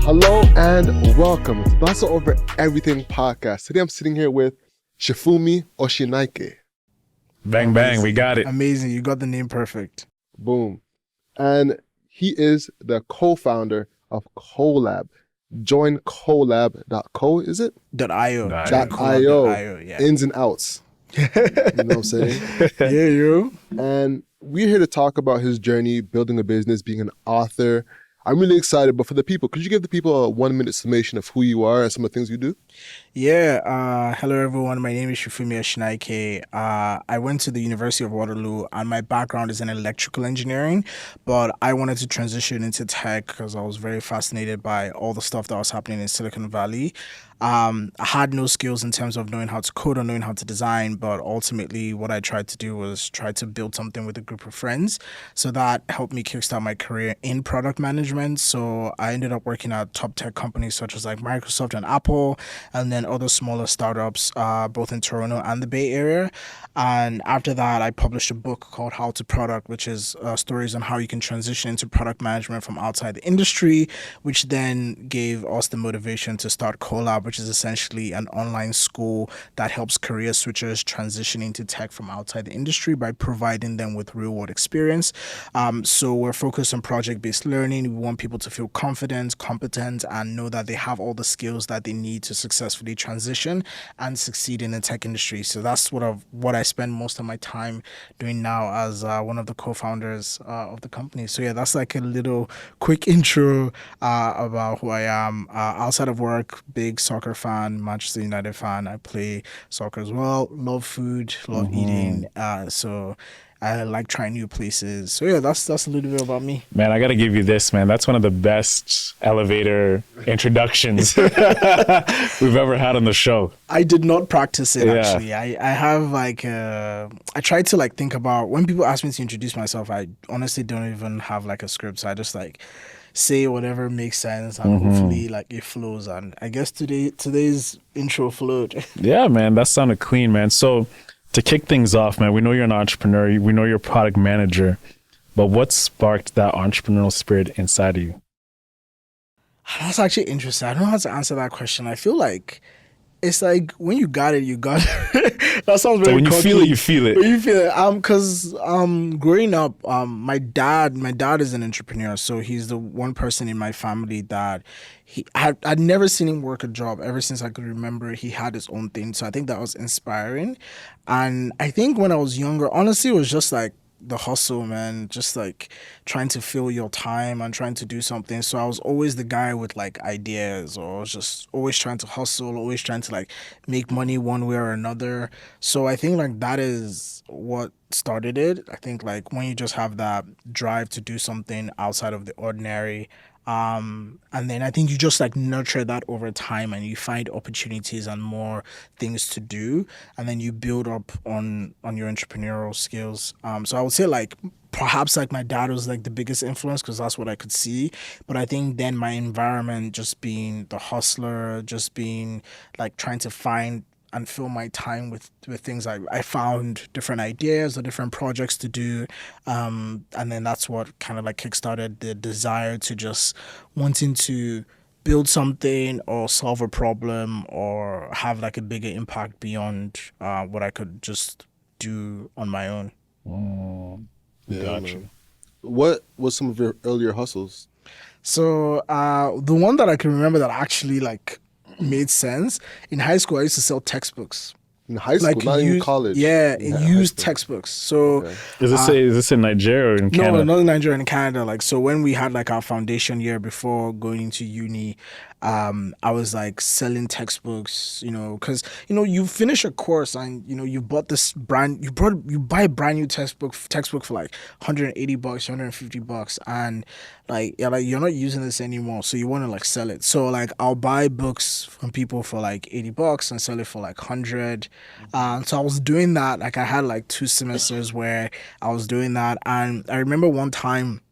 Hello and welcome to the Hustle Over Everything podcast. Today I'm sitting here with Sefunmi Osinaike. Bang, bang, we got it. Amazing. You got the name perfect. Boom. And he is the co-founder of Co.lab. Join Co.lab.co, is it? .io. .io. Yeah. Ins and outs. You know what I'm saying? Yeah, you. And we're here to talk about his journey, building a business, being an author. I'm really excited, but for the people, could you give the people a 1-minute summation of who you are and some of the things you do? Yeah. Hello, everyone. My name is Sefunmi Osinaike. I went to the University of Waterloo, and my background is in electrical engineering, but I wanted to transition into tech because I was very fascinated by all the stuff that was happening in Silicon Valley. I had no skills in terms of knowing how to code or knowing how to design, but ultimately what I tried to do was try to build something with a group of friends. So that helped me kickstart my career in product management. So I ended up working at top tech companies such as like Microsoft and Apple, and then other smaller startups, both in Toronto and the Bay Area. And after that, I published a book called How to Product, which is stories on how you can transition into product management from outside the industry, which then gave us the motivation to start Co.lab, which is essentially an online school that helps career switchers transition into tech from outside the industry by providing them with real-world experience. So we're focused on project-based learning. We want people to feel confident, competent, and know that they have all the skills that they need to successfully transition and succeed in the tech industry. So that's what I spend most of my time doing now as one of the co-founders of the company. So yeah, that's like a little quick intro about who I am. Outside of work, big soccer fan, Manchester United fan. I play soccer as well. Love food, love eating. So I like trying new places. So yeah, that's a little bit about me. Man, I got to give you this, man. That's one of the best elevator introductions we've ever had on the show. I did not practice it, actually. I have like, I try to like think about, when people ask me to introduce myself, I honestly don't even have like a script. So I just like say whatever makes sense, and hopefully like it flows. And I guess today's intro flowed. Yeah, man, that sounded clean, man. So to kick things off, man, we know you're an entrepreneur, we know you're a product manager, but what sparked that entrepreneurial spirit inside of you? That's actually interesting. I don't know how to answer that question. I feel like it's like when you got it, you got it. That sounds very So when you cocky. feel it, you feel it. When you feel it. Because growing up, my dad is an entrepreneur. So he's the one person in my family that I'd never seen him work a job ever since I could remember. He had his own thing. So I think that was inspiring. And I think when I was younger, honestly, it was just like the hustle, man, just like trying to fill your time and trying to do something. So I was always the guy with like ideas, or just always trying to hustle, always trying to like make money one way or another. So I think like that is what started it. I think like when you just have that drive to do something outside of the ordinary, and then I think you just like nurture that over time, and you find opportunities and more things to do, and then you build up on your entrepreneurial skills. So I would say like perhaps like my dad was like the biggest influence because that's what I could see. But I think then my environment, just being the hustler, just being like trying to find and fill my time with things. I found different ideas or different projects to do. And then that's what kind of like kickstarted the desire to just wanting to build something or solve a problem or have like a bigger impact beyond what I could just do on my own. Gotcha. What was some of your earlier hustles? So the one that I can remember that actually like made sense, in high school I used to sell textbooks. In high school, Like not in used- college? Yeah, Yeah, used high school. textbooks. So Okay. Is this in Nigeria or in Canada? no, not in Nigeria, in Canada. Like, so when we had like our foundation year before going into uni, I was like selling textbooks, because you finish a course and you bought this you buy a brand new textbook for like $180, $150, and like you're not using this anymore, so you want to like sell it. So like I'll buy books from people for like $80 and sell it for like 100. So I was doing that. Like I had like 2 semesters where I was doing that, and I remember one time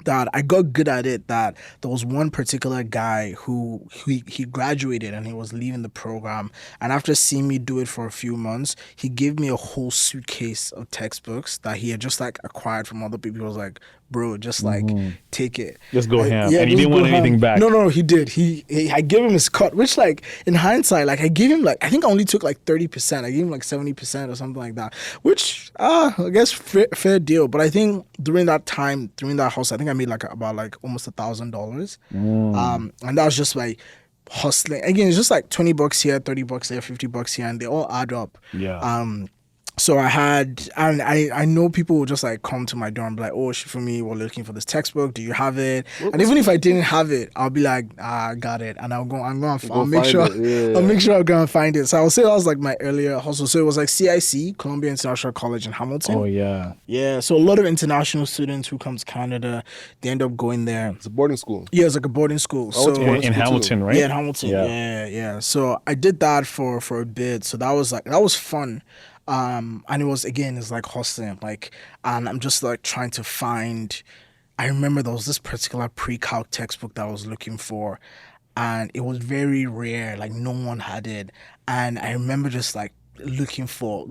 that I got good at it, that there was one particular guy who he graduated and he was leaving the program, and after seeing me do it for a few months, he gave me a whole suitcase of textbooks that he had just like acquired from other people. He was like, bro, just like take it. Just go ham. Yeah, And he just didn't go want anything ham. back. No, he did. I gave him his cut, which like in hindsight, like I gave him like, I think I only took like 30%. I gave him like 70% or something like that, which I guess fair deal. But I think during that time, during that house, I think I made like about like almost $1,000. And that was just like hustling. Again, it's just like $20 here, $30 there, $50 here, and they all add up. Yeah. So I had, and I know people would just like come to my door and be like, oh, Sefunmi, we're looking for this textbook. Do you have it? And even if I didn't have it, I'll be like, I got it. And I'll make sure I'll go and find it. So I'll say that was like my earlier hustle. So it was like CIC, Columbia International College in Hamilton. Oh, yeah. Yeah. So a lot of international students who come to Canada, they end up going there. It's a boarding school. Yeah, it's like a boarding school. I went to boarding In school Hamilton, too. right? Yeah, in Hamilton. Yeah. So I did that for a bit. So that was fun. And it's like hustling, like, and I'm just like trying to find. I remember there was this particular pre-calc textbook that I was looking for, and it was very rare, like no one had it. And I remember just like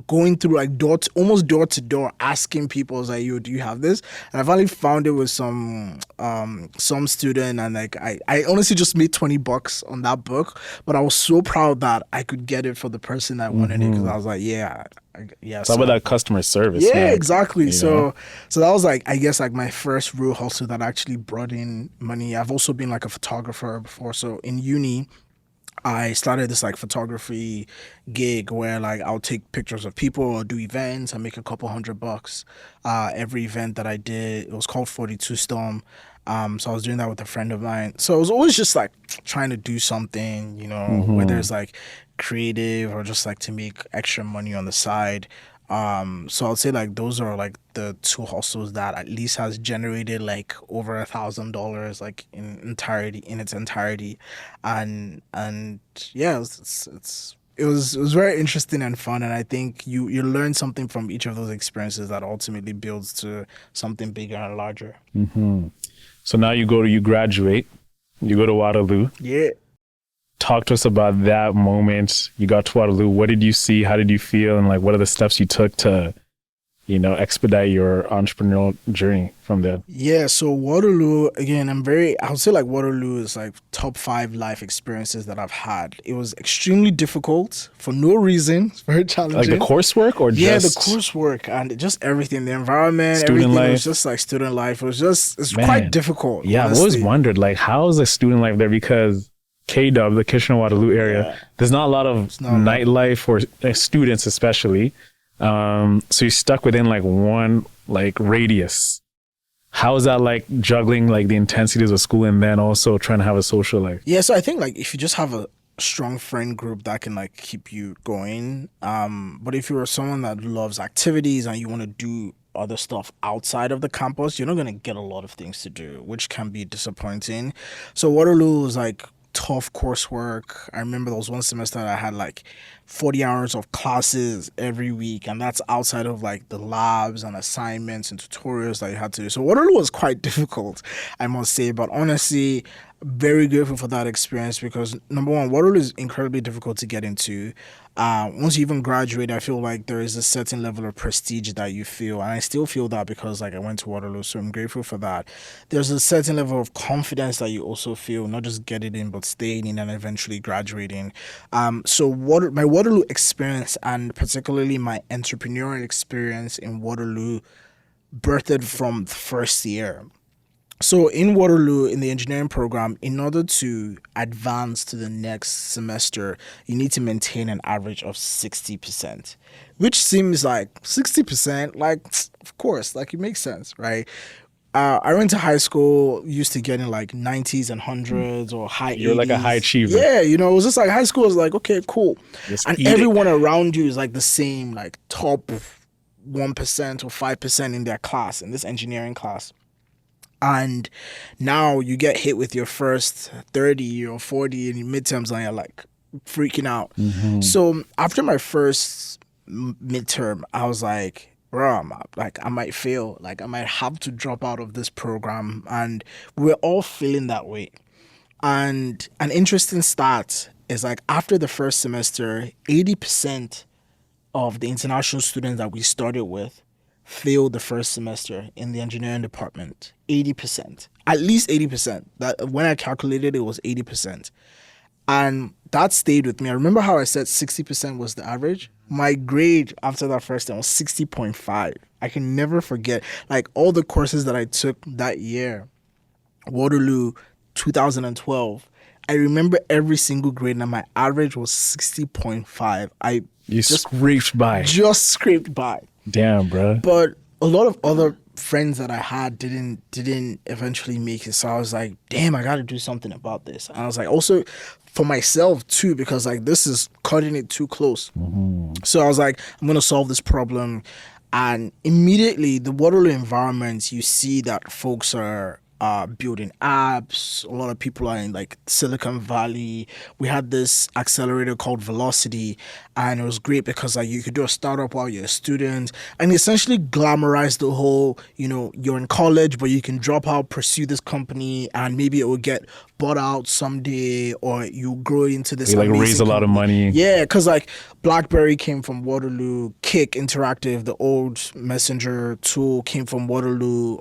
going through like almost door to door, asking people, I was like, yo, do you have this? And I finally found it with some student, and like I honestly just made $20 on that book, but I was so proud that I could get it for the person that wanted it, because I was like, yeah. It's about that customer service. Yeah, man. exactly. You So know? that was like, I guess, like my first real hustle that actually brought in money. I've also been like a photographer before. So in uni, I started this like photography gig where like I'll take pictures of people or do events. I make a couple $100 every event that I did. It was called 42 Storm. So I was doing that with a friend of mine. So I was always just like trying to do something, whether it's like creative or just like to make extra money on the side. So I'd say like those are like the two hustles that at least has generated like over $1,000 like in its entirety, and yeah, it was very interesting and fun, and I think you learn something from each of those experiences that ultimately builds to something bigger and larger. So now you graduate, you go to Waterloo. Yeah. Talk to us about that moment. You got to Waterloo. What did you see? How did you feel? And like, what are the steps you took to, expedite your entrepreneurial journey from there? Yeah, so Waterloo, again, I would say like Waterloo is like top 5 life experiences that I've had. It was extremely difficult for no reason. It's very challenging. Like the coursework or just... Yeah, the coursework and just everything, the environment, student everything. life. It was just like student life. It's quite difficult. Yeah, honestly. I've always wondered, like, how is the student life there? Because K-Dub, the Kitchener-Waterloo area, there's not a lot of nightlife for students especially. So you're stuck within like one like radius. How is that like juggling like the intensities of school and then also trying to have a social life? Yeah, so I think like if you just have a strong friend group that can like keep you going. But if you're someone that loves activities and you want to do other stuff outside of the campus, you're not going to get a lot of things to do, which can be disappointing. So Waterloo was like tough coursework. I remember there was one semester that I had like 40 hours of classes every week, and that's outside of like the labs and assignments and tutorials that you had to do. So Waterloo was quite difficult, I must say, but honestly, very grateful for that experience because number one, Waterloo is incredibly difficult to get into. Once you even graduate, I feel like there is a certain level of prestige that you feel, and I still feel that because like I went to Waterloo, so I'm grateful for that. There's a certain level of confidence that you also feel, not just getting in, but staying in and eventually graduating. So my Waterloo experience, and particularly my entrepreneurial experience in Waterloo, birthed from the first year. So in Waterloo, in the engineering program, in order to advance to the next semester, you need to maintain an average of 60%, which seems like 60%, like, of course, like it makes sense, right? I went to high school, used to getting like 90s and 100s or high 80s. You're like a high achiever. Yeah, it was just like high school was like, okay, cool. Just and everyone around you is like the same, like top 1% or 5% in their class, in this engineering class. And now you get hit with your first 30 or 40 in your midterms and you're like freaking out. Mm-hmm. So after my first midterm, I was like, bro, I might fail. Like, I might have to drop out of this program. And we're all feeling that way. And an interesting stat is like after the first semester, 80% of the international students that we started with failed the first semester in the engineering department. 80%. At least 80%. That when I calculated it was 80%. And that stayed with me. I remember how I said 60% was the average. My grade after that first time was 60.5. I can never forget. Like all the courses that I took that year, Waterloo 2012, I remember every single grade and my average was 60.5. You scraped by. Just scraped by. Damn, bro. But a lot of other friends that I had didn't eventually make it. So I was like, damn, I got to do something about this. And I was like, also for myself too, because like this is cutting it too close. So I was like, I'm going to solve this problem. And immediately the Waterloo environment, you see that folks are building apps. A lot of people are in like Silicon Valley. We had this accelerator called Velocity, and it was great because like you could do a startup while you're a student, and essentially glamorize the whole, you know, you're in college but you can drop out, pursue this company, and maybe it will get bought out someday, or you grow into this You like amazing raise a lot of company. money. Yeah, because like BlackBerry came from Waterloo, Kick Interactive, the old messenger tool, came from Waterloo,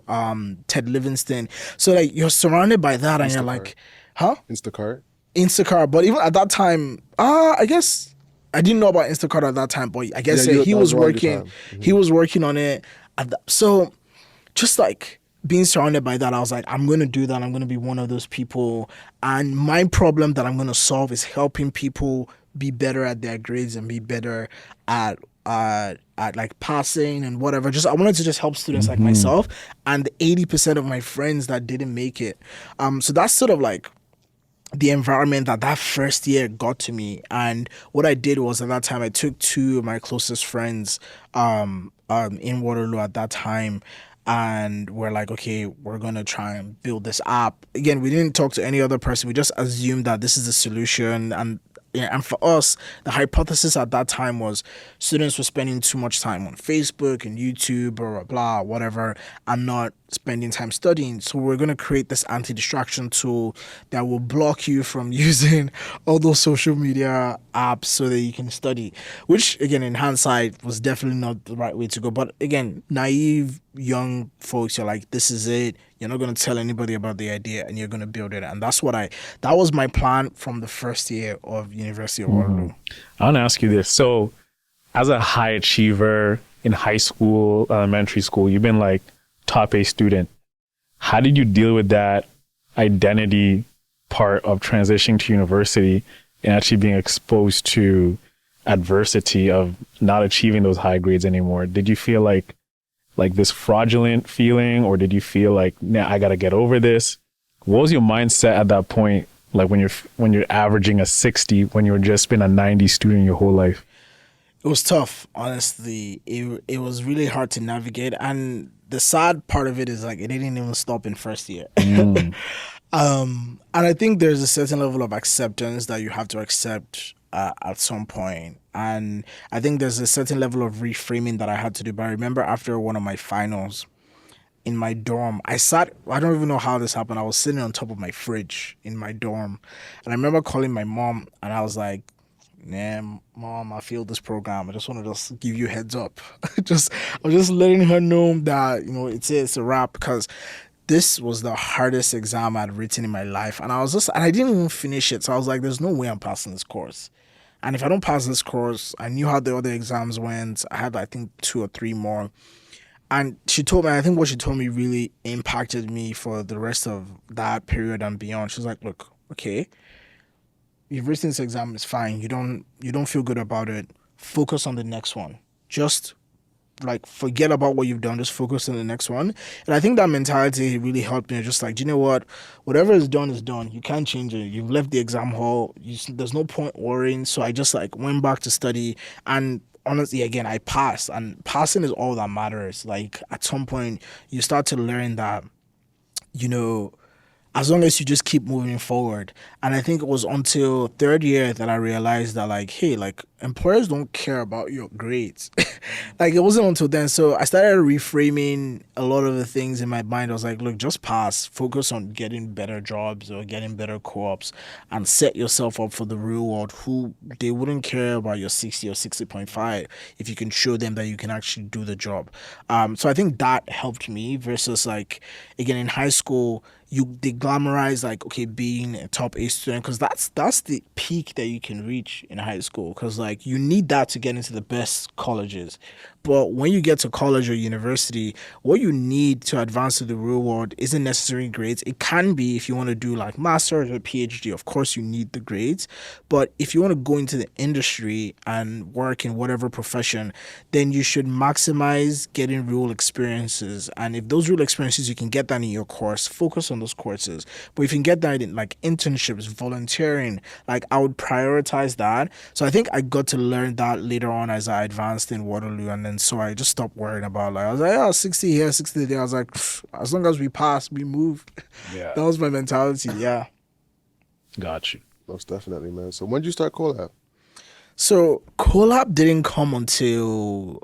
Ted Livingston. So like you're surrounded by that, and you're Instacart. like, huh? Instacart. Instacart. But even at that time, I guess I didn't know about Instacart at that time, but I guess Yeah, he that was was around your working. time. He was working on it. So just like being surrounded by that, I was like, I'm going to do that. I'm going to be one of those people. And my problem that I'm going to solve is helping people be better at their grades and be better at like passing and whatever. Just I wanted to just help students like myself and the 80% of my friends that didn't make it. So that's sort of like the environment that first year got to me. And what I did was at that time I took two of my closest friends in Waterloo at that time, and we're like, okay, we're gonna try and build this app. Again, we didn't talk to any other person. We just assumed that this is the solution. And yeah, and for us, the hypothesis at that time was students were spending too much time on Facebook and YouTube, blah, blah, blah, whatever, and not spending time studying. So we're going to create this anti-distraction tool that will block you from using all those social media apps so that you can study, which, again, in hindsight, was definitely not the right way to go. But again, naive young folks, you're like, this is it. You're not going to tell anybody about the idea, and you're going to build it. And that was my plan from the first year of University of Waterloo. I want to ask you this. So as a high achiever in high school, elementary school, you've been like top A student. How did you deal with that identity part of transitioning to university and actually being exposed to adversity of not achieving those high grades anymore? Did you feel like this fraudulent feeling, or did you feel like, nah, I got to get over this? What was your mindset at that point? Like when you're averaging a 60, when you're just been a 90 student your whole life? It was tough, honestly. It was really hard to navigate, and the sad part of it is like it didn't even stop in first year. And I think there's a certain level of acceptance that you have to accept at some point. And I think there's a certain level of reframing that I had to do. But I remember after one of my finals in my dorm, I don't even know how this happened. I was sitting on top of my fridge in my dorm. And I remember calling my mom, and I was like, nah, Mom, I failed this program. I just want to just give you a heads up. I was just letting her know that, you know, it's a wrap, because this was the hardest exam I'd written in my life. And I didn't even finish it. So I was like, there's no way I'm passing this course. And if I don't pass this course, I knew how the other exams went. I had, I think, 2 or 3 more. And she told me, I think what she told me really impacted me for the rest of that period and beyond. She was like, look, okay, you've written this exam, it's fine. You don't feel good about it. Focus on the next one. Just like forget about what you've done, just focus on the next one. And I think that mentality really helped me. Just like, do you know what? Whatever is done is done. You can't change it. You've left the exam hall. There's no point worrying. So I just like went back to study, and honestly, again, I passed, and passing is all that matters. Like at some point you start to learn that, you know, as long as you just keep moving forward. And I think it was until third year that I realized that, like, hey, like employers don't care about your grades. Like, it wasn't until then. So I started reframing a lot of the things in my mind. I was like, look, just pass, focus on getting better jobs or getting better co-ops, and set yourself up for the real world, who they wouldn't care about your 60 or 60.5 if you can show them that you can actually do the job. So I think that helped me versus, like, again, in high school, they glamorize, like, okay, being a top A student, because that's the peak that you can reach in high school, because, like, you need that to get into the best colleges. But when you get to college or university, what you need to advance to the real world isn't necessarily grades. It can be if you want to do like master's or PhD. Of course, you need the grades. But if you want to go into the industry and work in whatever profession, then you should maximize getting real experiences. And if those real experiences, you can get that in your course, focus on those courses. But if you can get that in like internships, volunteering, like, I would prioritize that. So I think I got to learn that later on as I advanced in Waterloo. And then so I just stopped worrying about, like, I was like, oh, 60 here, 60 there. I was like, as long as we pass, we move. Yeah. That was my mentality. Yeah. Got you. Most definitely, man. So when did you start Co.lab? So Co.lab didn't come until,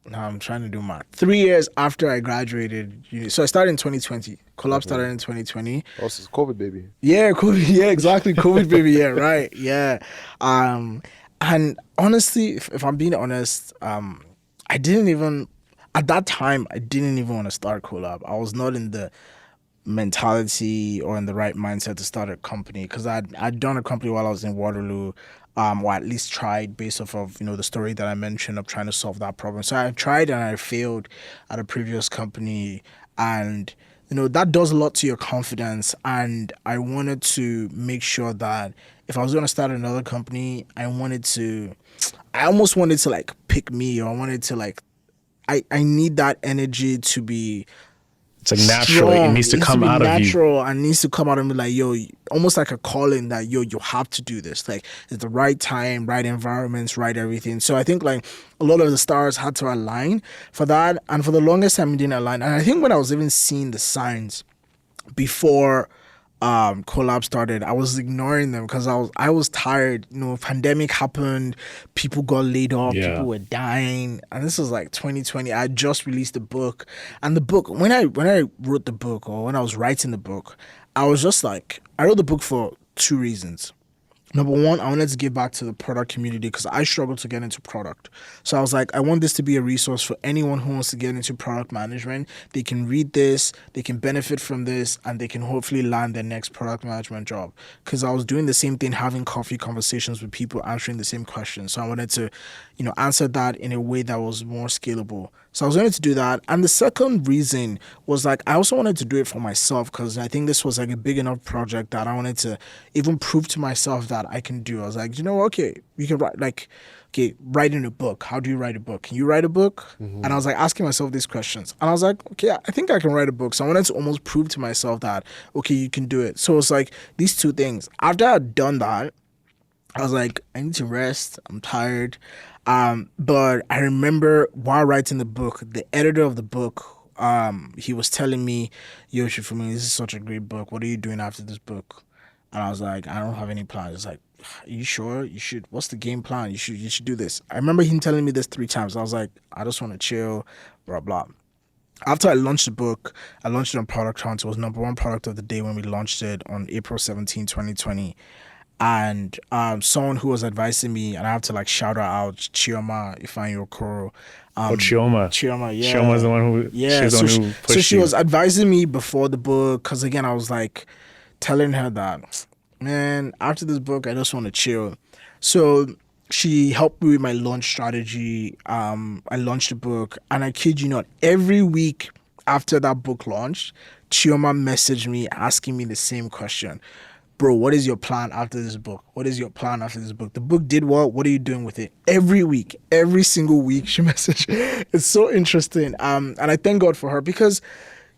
now I'm trying to do math, 3 years after I graduated uni. So I started in 2020. Co.lab started in 2020. Oh, this is COVID, baby. Yeah, COVID. Yeah, exactly. COVID, baby. Yeah, right. Yeah. And honestly, if I'm being honest, I didn't even, at that time, I didn't even want to start Co.lab. I was not in the mentality or in the right mindset to start a company, because I'd done a company while I was in Waterloo, or at least tried, based off of, the story that I mentioned of trying to solve that problem. So I tried and I failed at a previous company, and that does a lot to your confidence. And I wanted to make sure that if I was going to start another company, I almost wanted to, like, pick me, or I wanted to, like, I need that energy to be, it's like natural. strong. It needs to come out of you. Natural, and needs to come out of me, like, yo, almost like a calling that, yo, you have to do this. Like, it's the right time, right environments, right everything. So I think, like, a lot of the stars had to align for that, and for the longest time it didn't align. And I think when I was even seeing the signs before Co.lab started, I was ignoring them because I was tired. Pandemic happened, people got laid off, Yeah. people were dying, and this was like 2020. I just released a book, and the book, when I wrote the book, or when I was writing the book, I was just like, I wrote the book for two reasons. Number one, I wanted to give back to the product community, because I struggled to get into product. So I was like, I want this to be a resource for anyone who wants to get into product management. They can read this, they can benefit from this, and they can hopefully land their next product management job. Because I was doing the same thing, having coffee conversations with people, answering the same questions. So I wanted to, answer that in a way that was more scalable. So I was going to do that. And the second reason was, like, I also wanted to do it for myself, because I think this was like a big enough project that I wanted to even prove to myself that I can do. I was like, okay, you can write, like, okay, writing a book. How do you write a book? Can you write a book? And I was like asking myself these questions. And I was like, okay, I think I can write a book. So I wanted to almost prove to myself that, okay, you can do it. So it's like these two things. After I had done that, I was like, I need to rest. I'm tired. But I remember while writing the book, the editor of the book, he was telling me, yo, Sefunmi, this is such a great book. What are you doing after this book? And I was like, I don't have any plans. It's like, are you sure? You should. What's the game plan? You should do this. I remember him telling me this 3 times. I was like, I just want to chill, blah, blah. After I launched the book, I launched it on Product Hunt. It was #1 product of the day when we launched it on April 17, 2020. And someone who was advising me, and I have to, like, shout her out, Chioma Ifeanyi Okoro. Chioma, yeah. Chioma's the one who, yeah. she's the one who pushed so she you. was advising me before the book, because, again, I was like telling her that, man, after this book, I just want to chill. So she helped me with my launch strategy. I launched the book, and I kid you not, every week after that book launched, Chioma messaged me asking me the same question. Bro, what is your plan after this book? What is your plan after this book? The book did what? What are you doing with it? Every week, every single week, she messaged. It's so interesting. And I thank God for her, because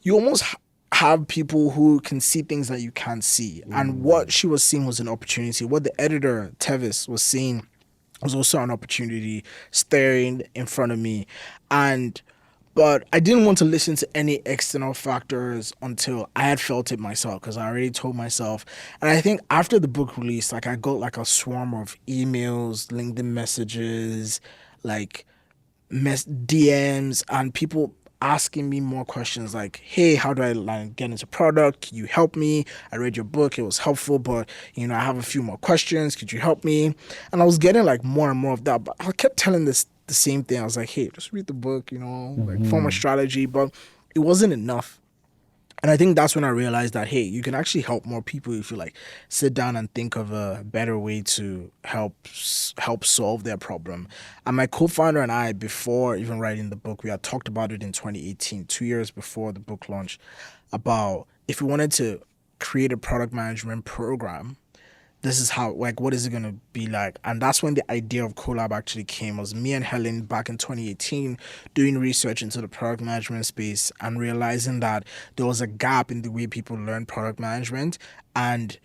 you almost have people who can see things that you can't see. And what she was seeing was an opportunity. What the editor, Tevis, was seeing was also an opportunity staring in front of me. And But I didn't want to listen to any external factors until I had felt it myself, because I already told myself. And I think after the book released, like I got like a swarm of emails, LinkedIn messages, like DMs, and people asking me more questions like, hey, how do I like get into product? Can you help me? I read your book, it was helpful, but I have a few more questions. Could you help me? And I was getting like more and more of that, but I kept telling this the same thing. I was like, hey, just read the book, like form a strategy, but it wasn't enough. And I think that's when I realized that, hey, you can actually help more people if you like sit down and think of a better way to help solve their problem. And my co-founder and I, before even writing the book, we had talked about it in 2018, 2 years before the book launch, about if we wanted to create a product management program, this is how, like, what is it going to be like? And that's when the idea of Co.lab actually came. It was me and Helen back in 2018 doing research into the product management space and realizing that there was a gap in the way people learn product management, and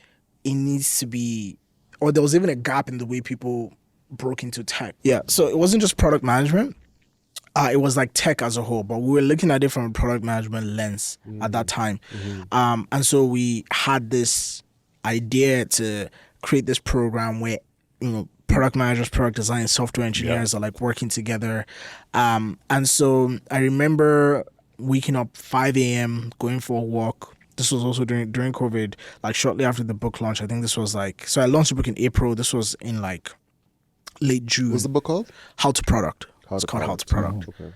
it needs to be, or there was even a gap in the way people broke into tech. Yeah, so it wasn't just product management. It was like tech as a whole, but we were looking at it from a product management lens at that time. And so we had this idea to create this program where product managers, product designers, software engineers are like working together. And so I remember waking up 5 a.m., going for a walk. This was also during COVID, like shortly after the book launch. I think this was like, so I launched the book in April. This was in like late June. What's the book called? How to Product. It's called How to Product. Okay.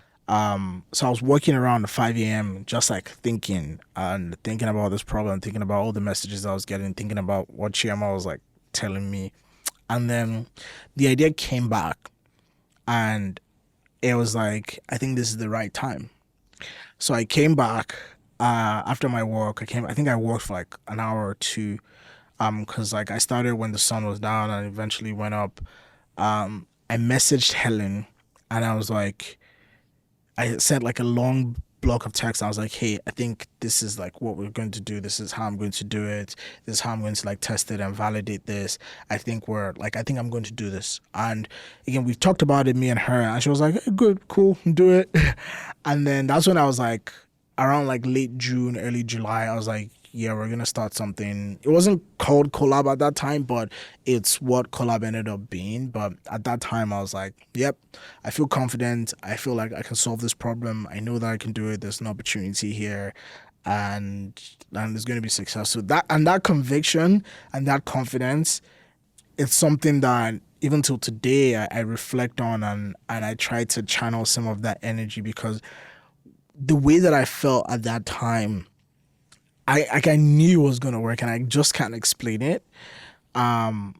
So I was walking around at 5 a.m. just like thinking about this problem, thinking about all the messages I was getting, thinking about what Chiama was like telling me. And then the idea came back, and it was like, I think this is the right time. So I came back after my walk. I think I walked for like an hour or two, because like I started when the sun was down and eventually went up. I messaged Helen, and I was like, I sent like a long block of text. I was like, hey, I think this is like what we're going to do. This is how I'm going to do it. This is how I'm going to like test it and validate this. I think I'm going to do this. And again, we've talked about it, me and her, and she was like, hey, good, cool, do it. And then that's when I was like, around like late June, early July, I was like, yeah, we're going to start something. It wasn't called Co.lab at that time, but it's what Co.lab ended up being. But at that time, I was like, yep, I feel confident. I feel like I can solve this problem. I know that I can do it. There's an opportunity here, and it's going to be successful. That conviction and that confidence, it's something that even till today, I reflect on, and I try to channel some of that energy, because the way that I felt at that time, I knew it was gonna work, and I just can't explain it. And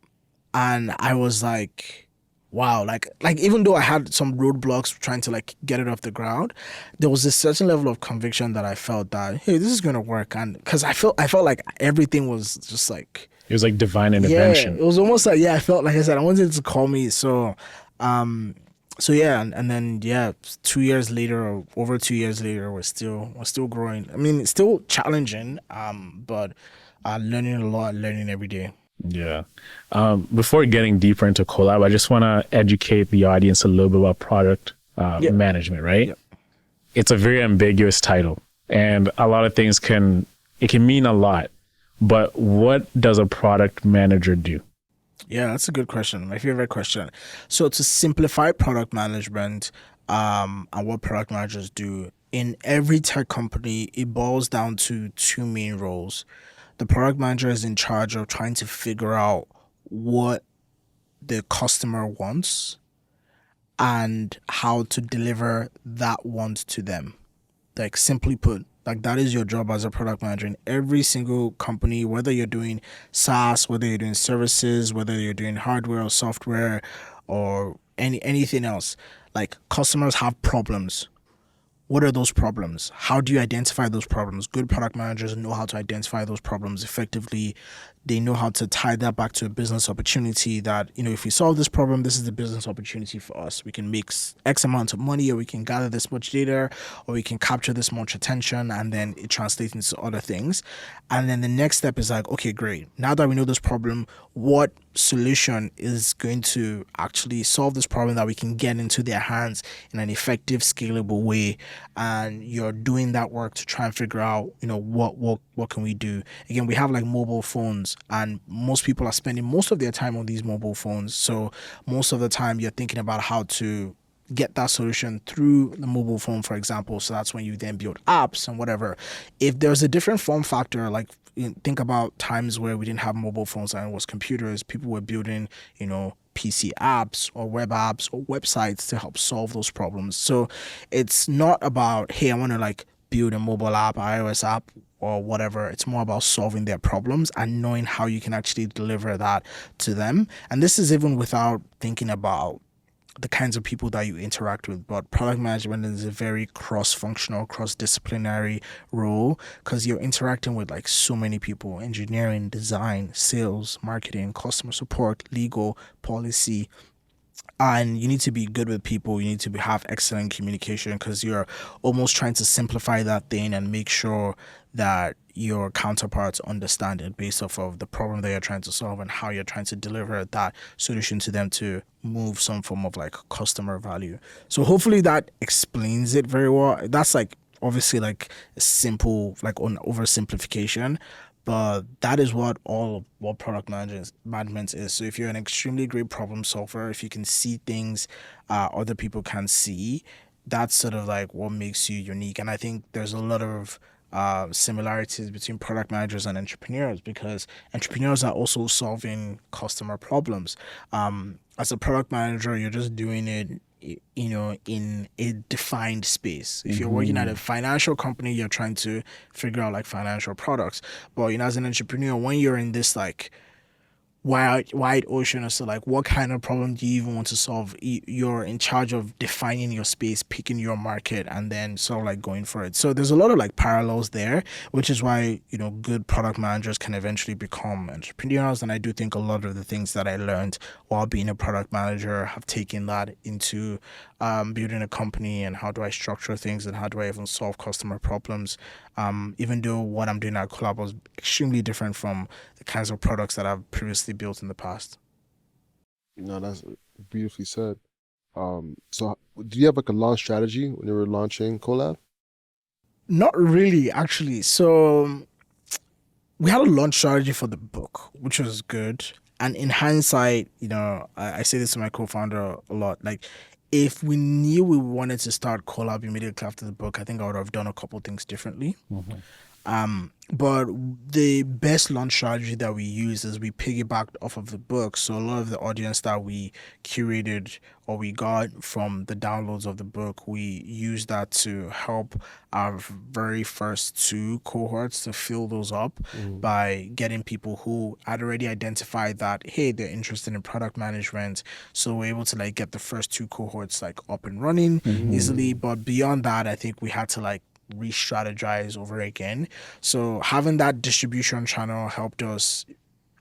I was like, wow, like even though I had some roadblocks trying to like get it off the ground, there was a certain level of conviction that I felt that, hey, this is gonna work. And because I felt like everything was just like, it was like divine intervention. Yeah, it was almost like, I felt like I said, I wanted it to call me. So yeah, and then 2 years later, or over 2 years later, we're still growing. I mean, it's still challenging, but learning a lot, learning every day. Yeah. Before getting deeper into Co.lab, I just want to educate the audience a little bit about product management, right? Yep. It's a very ambiguous title, and a lot of things can mean a lot. But what does a product manager do? Yeah, that's a good question. My favorite question. So to simplify product management, and what product managers do, in every tech company, it boils down to two main roles. The product manager is in charge of trying to figure out what the customer wants and how to deliver that want to them. Like, simply put, like, that is your job as a product manager in every single company, whether you're doing SaaS, whether you're doing services, whether you're doing hardware or software or anything else. Like, customers have problems. What are those problems? How do you identify those problems? Good product managers know how to identify those problems effectively. They know how to tie that back to a business opportunity that, if we solve this problem, this is the business opportunity for us. We can make X amount of money, or we can gather this much data, or we can capture this much attention, and then it translates into other things. And then the next step is like, okay, great. Now that we know this problem, what solution is going to actually solve this problem that we can get into their hands in an effective, scalable way, and you're doing that work to try and figure out, what can we do. Again, we have like mobile phones, and most people are spending most of their time on these mobile phones. So most of the time you're thinking about how to get that solution through the mobile phone, for example. So that's when you then build apps and whatever. If there's a different form factor, like think about times where we didn't have mobile phones and it was computers, people were building, PC apps or web apps or websites to help solve those problems. So it's not about, hey, I want to like build a mobile app, iOS app, or whatever. It's more about solving their problems and knowing how you can actually deliver that to them. And this is even without thinking about the kinds of people that you interact with. But product management is a very cross-functional, cross-disciplinary role, because you're interacting with like so many people: engineering, design, sales, marketing, customer support, legal, policy. And you need to be good with people. You need to have excellent communication, because you're almost trying to simplify that thing and make sure that your counterparts understand it based off of the problem that you're trying to solve and how you're trying to deliver that solution to them to move some form of like customer value. So hopefully that explains it very well. That's like obviously like a simple, like an oversimplification, but that is what product management is. So if you're an extremely great problem solver, if you can see things other people can see, that's sort of like what makes you unique. And I think there's a lot of similarities between product managers and entrepreneurs, because entrepreneurs are also solving customer problems. As a product manager, you're just doing it, in a defined space. If you're working at a financial company, you're trying to figure out like financial products. But as an entrepreneur, when you're in this like wide ocean, so like what kind of problem do you even want to solve? You're in charge of defining your space, picking your market, and then sort of like going for it. So there's a lot of like parallels there, which is why good product managers can eventually become entrepreneurs. And I do think a lot of the things that I learned while being a product manager have taken that into building a company, and how do I structure things, and how do I even solve customer problems, even though what I'm doing at Co.lab was extremely different from the kinds of products that I've previously built in the past. No, that's beautifully said. So do you have like a launch strategy when you were launching Co.lab? Not really, actually. So we had a launch strategy for the book, which was good. And in hindsight, I say this to my co-founder a lot. Like, if we knew we wanted to start Co.lab immediately after the book, I think I would have done a couple things differently. But the best launch strategy that we used is we piggybacked off of the book. So a lot of the audience that we curated or we got from the downloads of the book, we used that to help our very first two cohorts to fill those up by getting people who had already identified that, hey, they're interested in product management. So we're able to like get the first two cohorts like up and running easily. But beyond that, I think we had to like re-strategize over again. So having that distribution channel helped us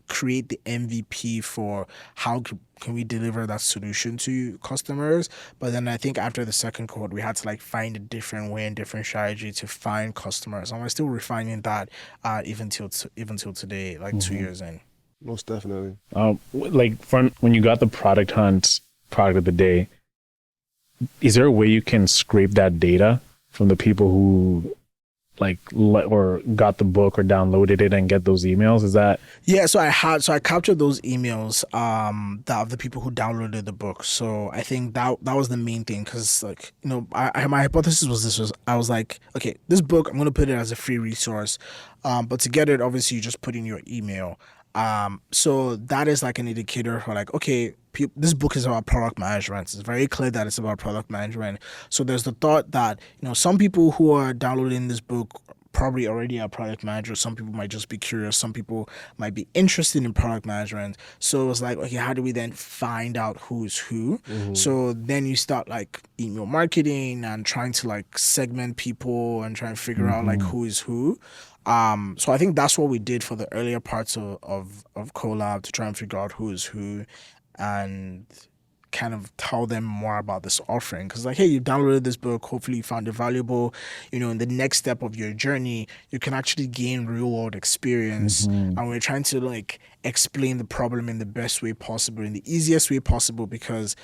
create the MVP for how can we deliver that solution to customers. But then I think after the second cohort, we had to like find a different way and different strategy to find customers, and we're still refining that even till today, like 2 years in. Most definitely. Like when you got the product of the day, is there a way you can scrape that data from the people who or got the book or downloaded it and get those emails? Is that? Yeah, so I captured those emails that of the people who downloaded the book. So I think that was the main thing, because like my hypothesis was I was like, okay, this book, I'm gonna put it as a free resource, but to get it, obviously you just put in your email. So that is like an indicator for like, okay, this book is about product management. It's very clear that it's about product management. So there's the thought that, some people who are downloading this book probably already are product managers. Some people might just be curious. Some people might be interested in product management. So it was like, okay, how do we then find out who's who? So then you start like email marketing and trying to like segment people and try and figure out like who is who. So I think that's what we did for the earlier parts of Co.lab, to try and figure out who is who. And kind of tell them more about this offering. Because like, hey, you downloaded this book, hopefully you found it valuable. In the next step of your journey, you can actually gain real world experience. And we're trying to like explain the problem in the best way possible, in the easiest way possible, because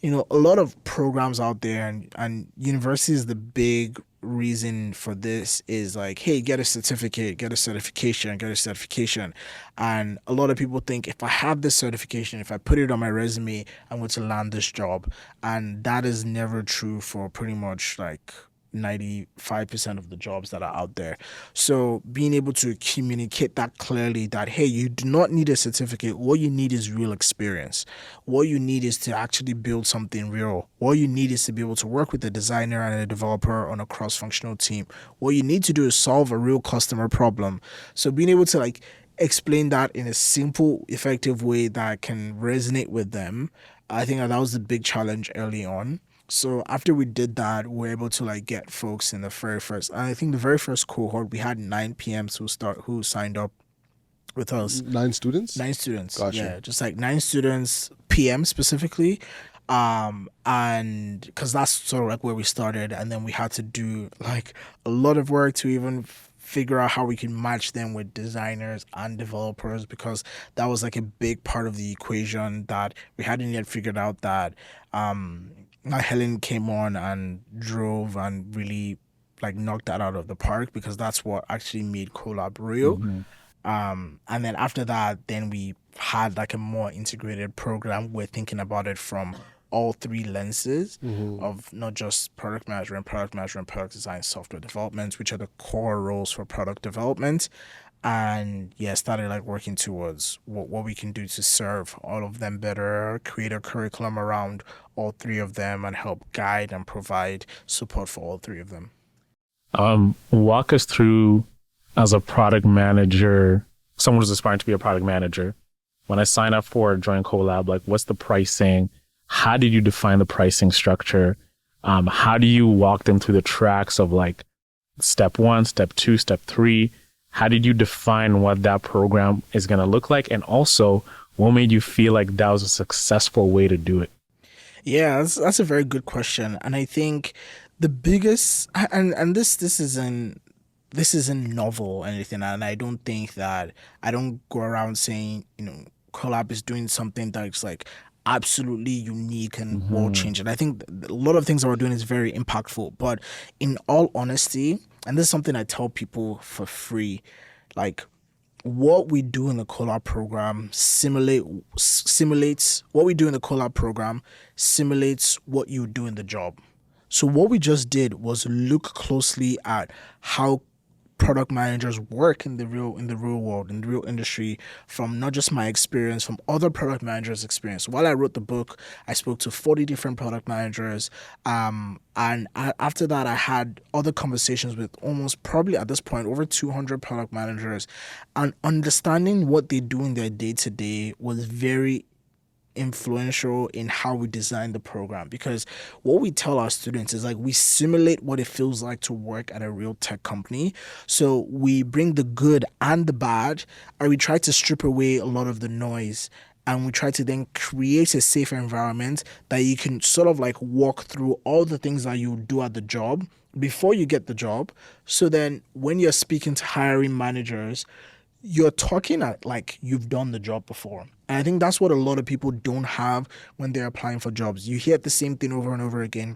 a lot of programs out there, and university is the big reason for this, is like, hey, get a certificate, get a certification. And a lot of people think, if I have this certification, if I put it on my resume, I'm going to land this job. And that is never true for pretty much like 95% of the jobs that are out there. So being able to communicate that clearly, that hey, you do not need a certificate. What you need is real experience. What you need is to actually build something real. What you need is to be able to work with a designer and a developer on a cross-functional team. What you need to do is solve a real customer problem. So being able to like explain that in a simple, effective way that can resonate with them, I think that was the big challenge early on. So after we did that, we were able to like get folks in the very first, and I think the very first cohort, we had 9 PMs who signed up with us. 9 students? 9 students. Gotcha. Yeah, just like 9 students, PM specifically. And because that's sort of like where we started, and then we had to do like a lot of work to even figure out how we can match them with designers and developers, because that was like a big part of the equation that we hadn't yet figured out. That Helen came on and drove and really like knocked that out of the park, because that's what actually made Co.lab real. And then after that, then we had like a more integrated program. We're thinking about it from all 3 lenses of not just product management, product design, software development, which are the core roles for product development. And started like working towards what we can do to serve all of them better, create a curriculum around all 3 of them, and help guide and provide support for all 3 of them. Walk us through, as a product manager, someone who's aspiring to be a product manager, when I sign up for Join Co.lab, like what's the pricing? How did you define the pricing structure? How do you walk them through the tracks of like step 1, step 2, step 3? How did you define what that program is going to look like? And also, what made you feel like that was a successful way to do it? Yeah, that's a very good question. And I think the biggest, and this isn't novel or anything, and I don't think that, I don't go around saying, Co.lab is doing something that's like absolutely unique and world changing. I think a lot of things that we're doing is very impactful, but in all honesty, and this is something I tell people for free, like what we do in the Co.lab program simulates what we do in the Co.lab program simulates what you do in the job. So what we just did was look closely at how product managers work in the real world, in the real industry, from not just my experience, from other product managers' experience. While I wrote the book, I spoke to 40 different product managers, and after that, I had other conversations with almost, probably at this point, over 200 product managers, and understanding what they do in their day-to-day was very influential in how we design the program. Because what we tell our students is like, we simulate what it feels like to work at a real tech company. So we bring the good and the bad, and we try to strip away a lot of the noise, and we try to then create a safer environment that you can sort of like walk through all the things that you do at the job before you get the job. So then when you're speaking to hiring managers, you're talking at like you've done the job before. And I think that's what a lot of people don't have when they're applying for jobs. You hear the same thing over and over again.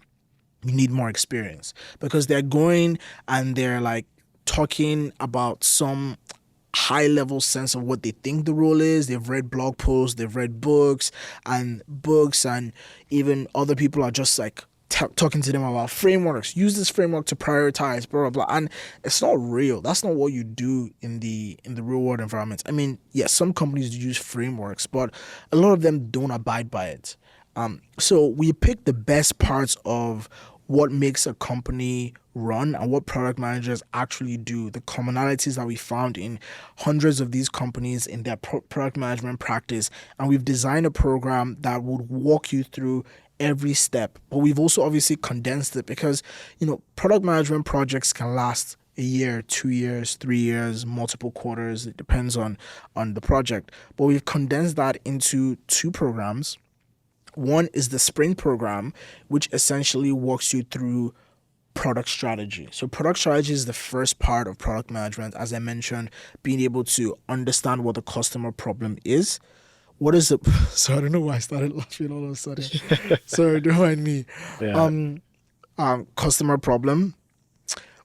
You need more experience, because they're going and they're like talking about some high level sense of what they think the role is. They've read blog posts, they've read books, and even other people are just like talking to them about frameworks. Use this framework to prioritize, blah, blah, blah. And it's not real. That's not what you do in the real world environment. I mean, yes, some companies use frameworks, but a lot of them don't abide by it. So we pick the best parts of what makes a company run and what product managers actually do, the commonalities that we found in hundreds of these companies in their product management practice. And we've designed a program that would walk you through every step. But we've also obviously condensed it, because product management projects can last a year, 2 years, 3 years, multiple quarters. It depends on the project. But we've condensed that into 2 programs. One is the sprint program, which essentially walks you through product strategy. So product strategy is the first part of product management. As I mentioned, being able to understand what the customer problem is. What is the so I don't know why I started laughing all of a sudden. Sorry, don't mind me. Yeah. Customer problem.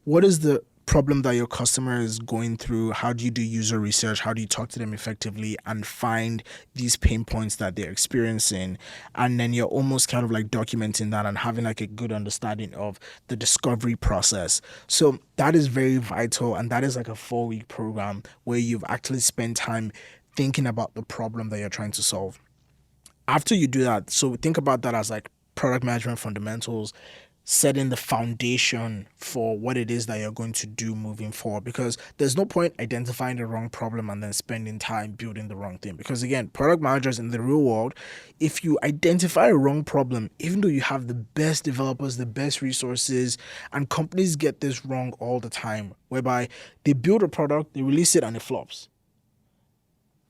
What is the problem that your customer is going through? How do you do user research? How do you talk to them effectively and find these pain points that they're experiencing? And then you're almost kind of like documenting that and having like a good understanding of the discovery process. So that is very vital. And that is like a 4-week program where you've actually spent time thinking about the problem that you're trying to solve. After you do that, so think about that as like product management fundamentals, setting the foundation for what it is that you're going to do moving forward, because there's no point identifying the wrong problem and then spending time building the wrong thing. Because again, product managers in the real world, if you identify a wrong problem, even though you have the best developers, the best resources, and companies get this wrong all the time, whereby they build a product, they release it, and it flops.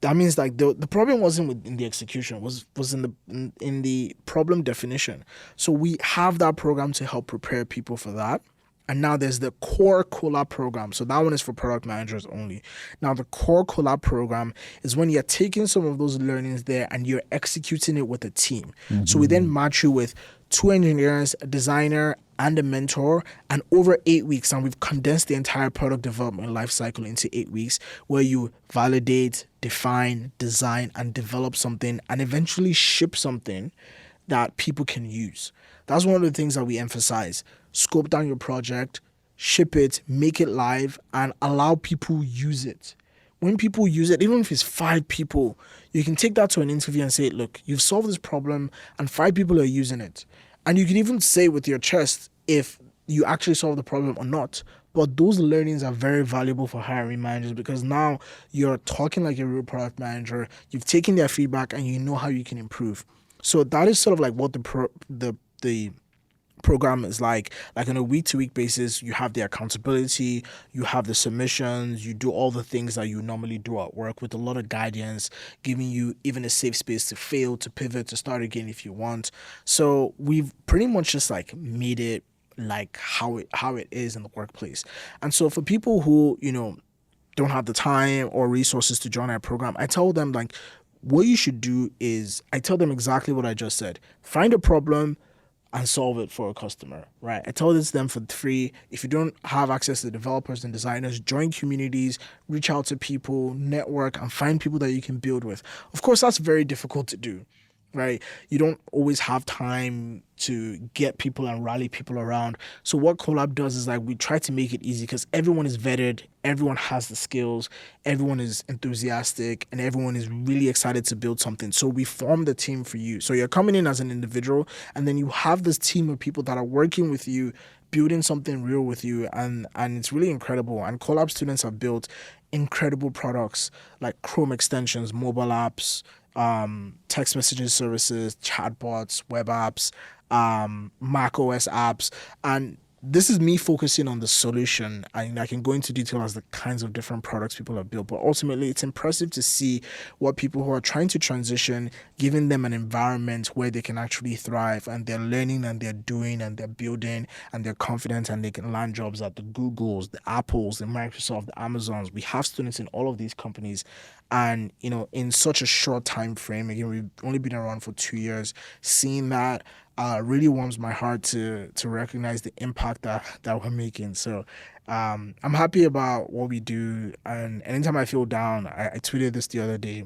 That means like the problem wasn't in the execution, was in the problem definition. So we have that program to help prepare people for that. And now there's the core Co.lab program. So that one is for product managers only. Now the core Co.lab program is when you're taking some of those learnings there and you're executing it with a team. So we then match you with 2 engineers, a designer, and a mentor, and over 8 weeks. And we've condensed the entire product development lifecycle into 8 weeks, where you validate, define, design, and develop something, and eventually ship something that people can use. That's one of the things that we emphasize. Scope down your project, ship it, make it live, and allow people use it. When people use it, even if it's 5 people, you can take that to an interview and say, look, you've solved this problem and 5 people are using it. And you can even say with your chest if you actually solve the problem or not. But those learnings are very valuable for hiring managers, because now you're talking like a real product manager. You've taken their feedback and you know how you can improve. So that is sort of like what the program is like on a week-to-week basis. You have the accountability, you have the submissions, you do all the things that you normally do at work, with a lot of guidance, giving you even a safe space to fail, to pivot, to start again if you want. So we've pretty much just like made it like how it is in the workplace. And so for people who don't have the time or resources to join our program, I tell them like what you should do is, I tell them exactly what I just said. Find a problem and solve it for a customer, right? I tell this to them for free. If you don't have access to developers and designers, join communities, reach out to people, network, and find people that you can build with. Of course, that's very difficult to do, right? You don't always have time to get people and rally people around. So what Co.lab does is like we try to make it easy, because everyone is vetted, everyone has the skills, everyone is enthusiastic, and everyone is really excited to build something. So we form the team for you. So you're coming in as an individual, and then you have this team of people that are working with you, building something real with you, and it's really incredible. And Co.lab students have built incredible products like Chrome extensions, mobile apps, text messaging services, chatbots, web apps, Mac OS apps. And this is me focusing on the solution. I can go into detail as the kinds of different products people have built, but ultimately it's impressive to see what people who are trying to transition, giving them an environment where they can actually thrive, and they're learning and they're doing and they're building and they're confident, and they can land jobs at the Googles, the Apples, the Microsoft, the Amazons. We have students in all of these companies, and in such a short time frame. Again, we've only been around for 2 years. Seeing that really warms my heart to recognize the impact that we're making. So I'm happy about what we do. And anytime I feel down, I tweeted this the other day,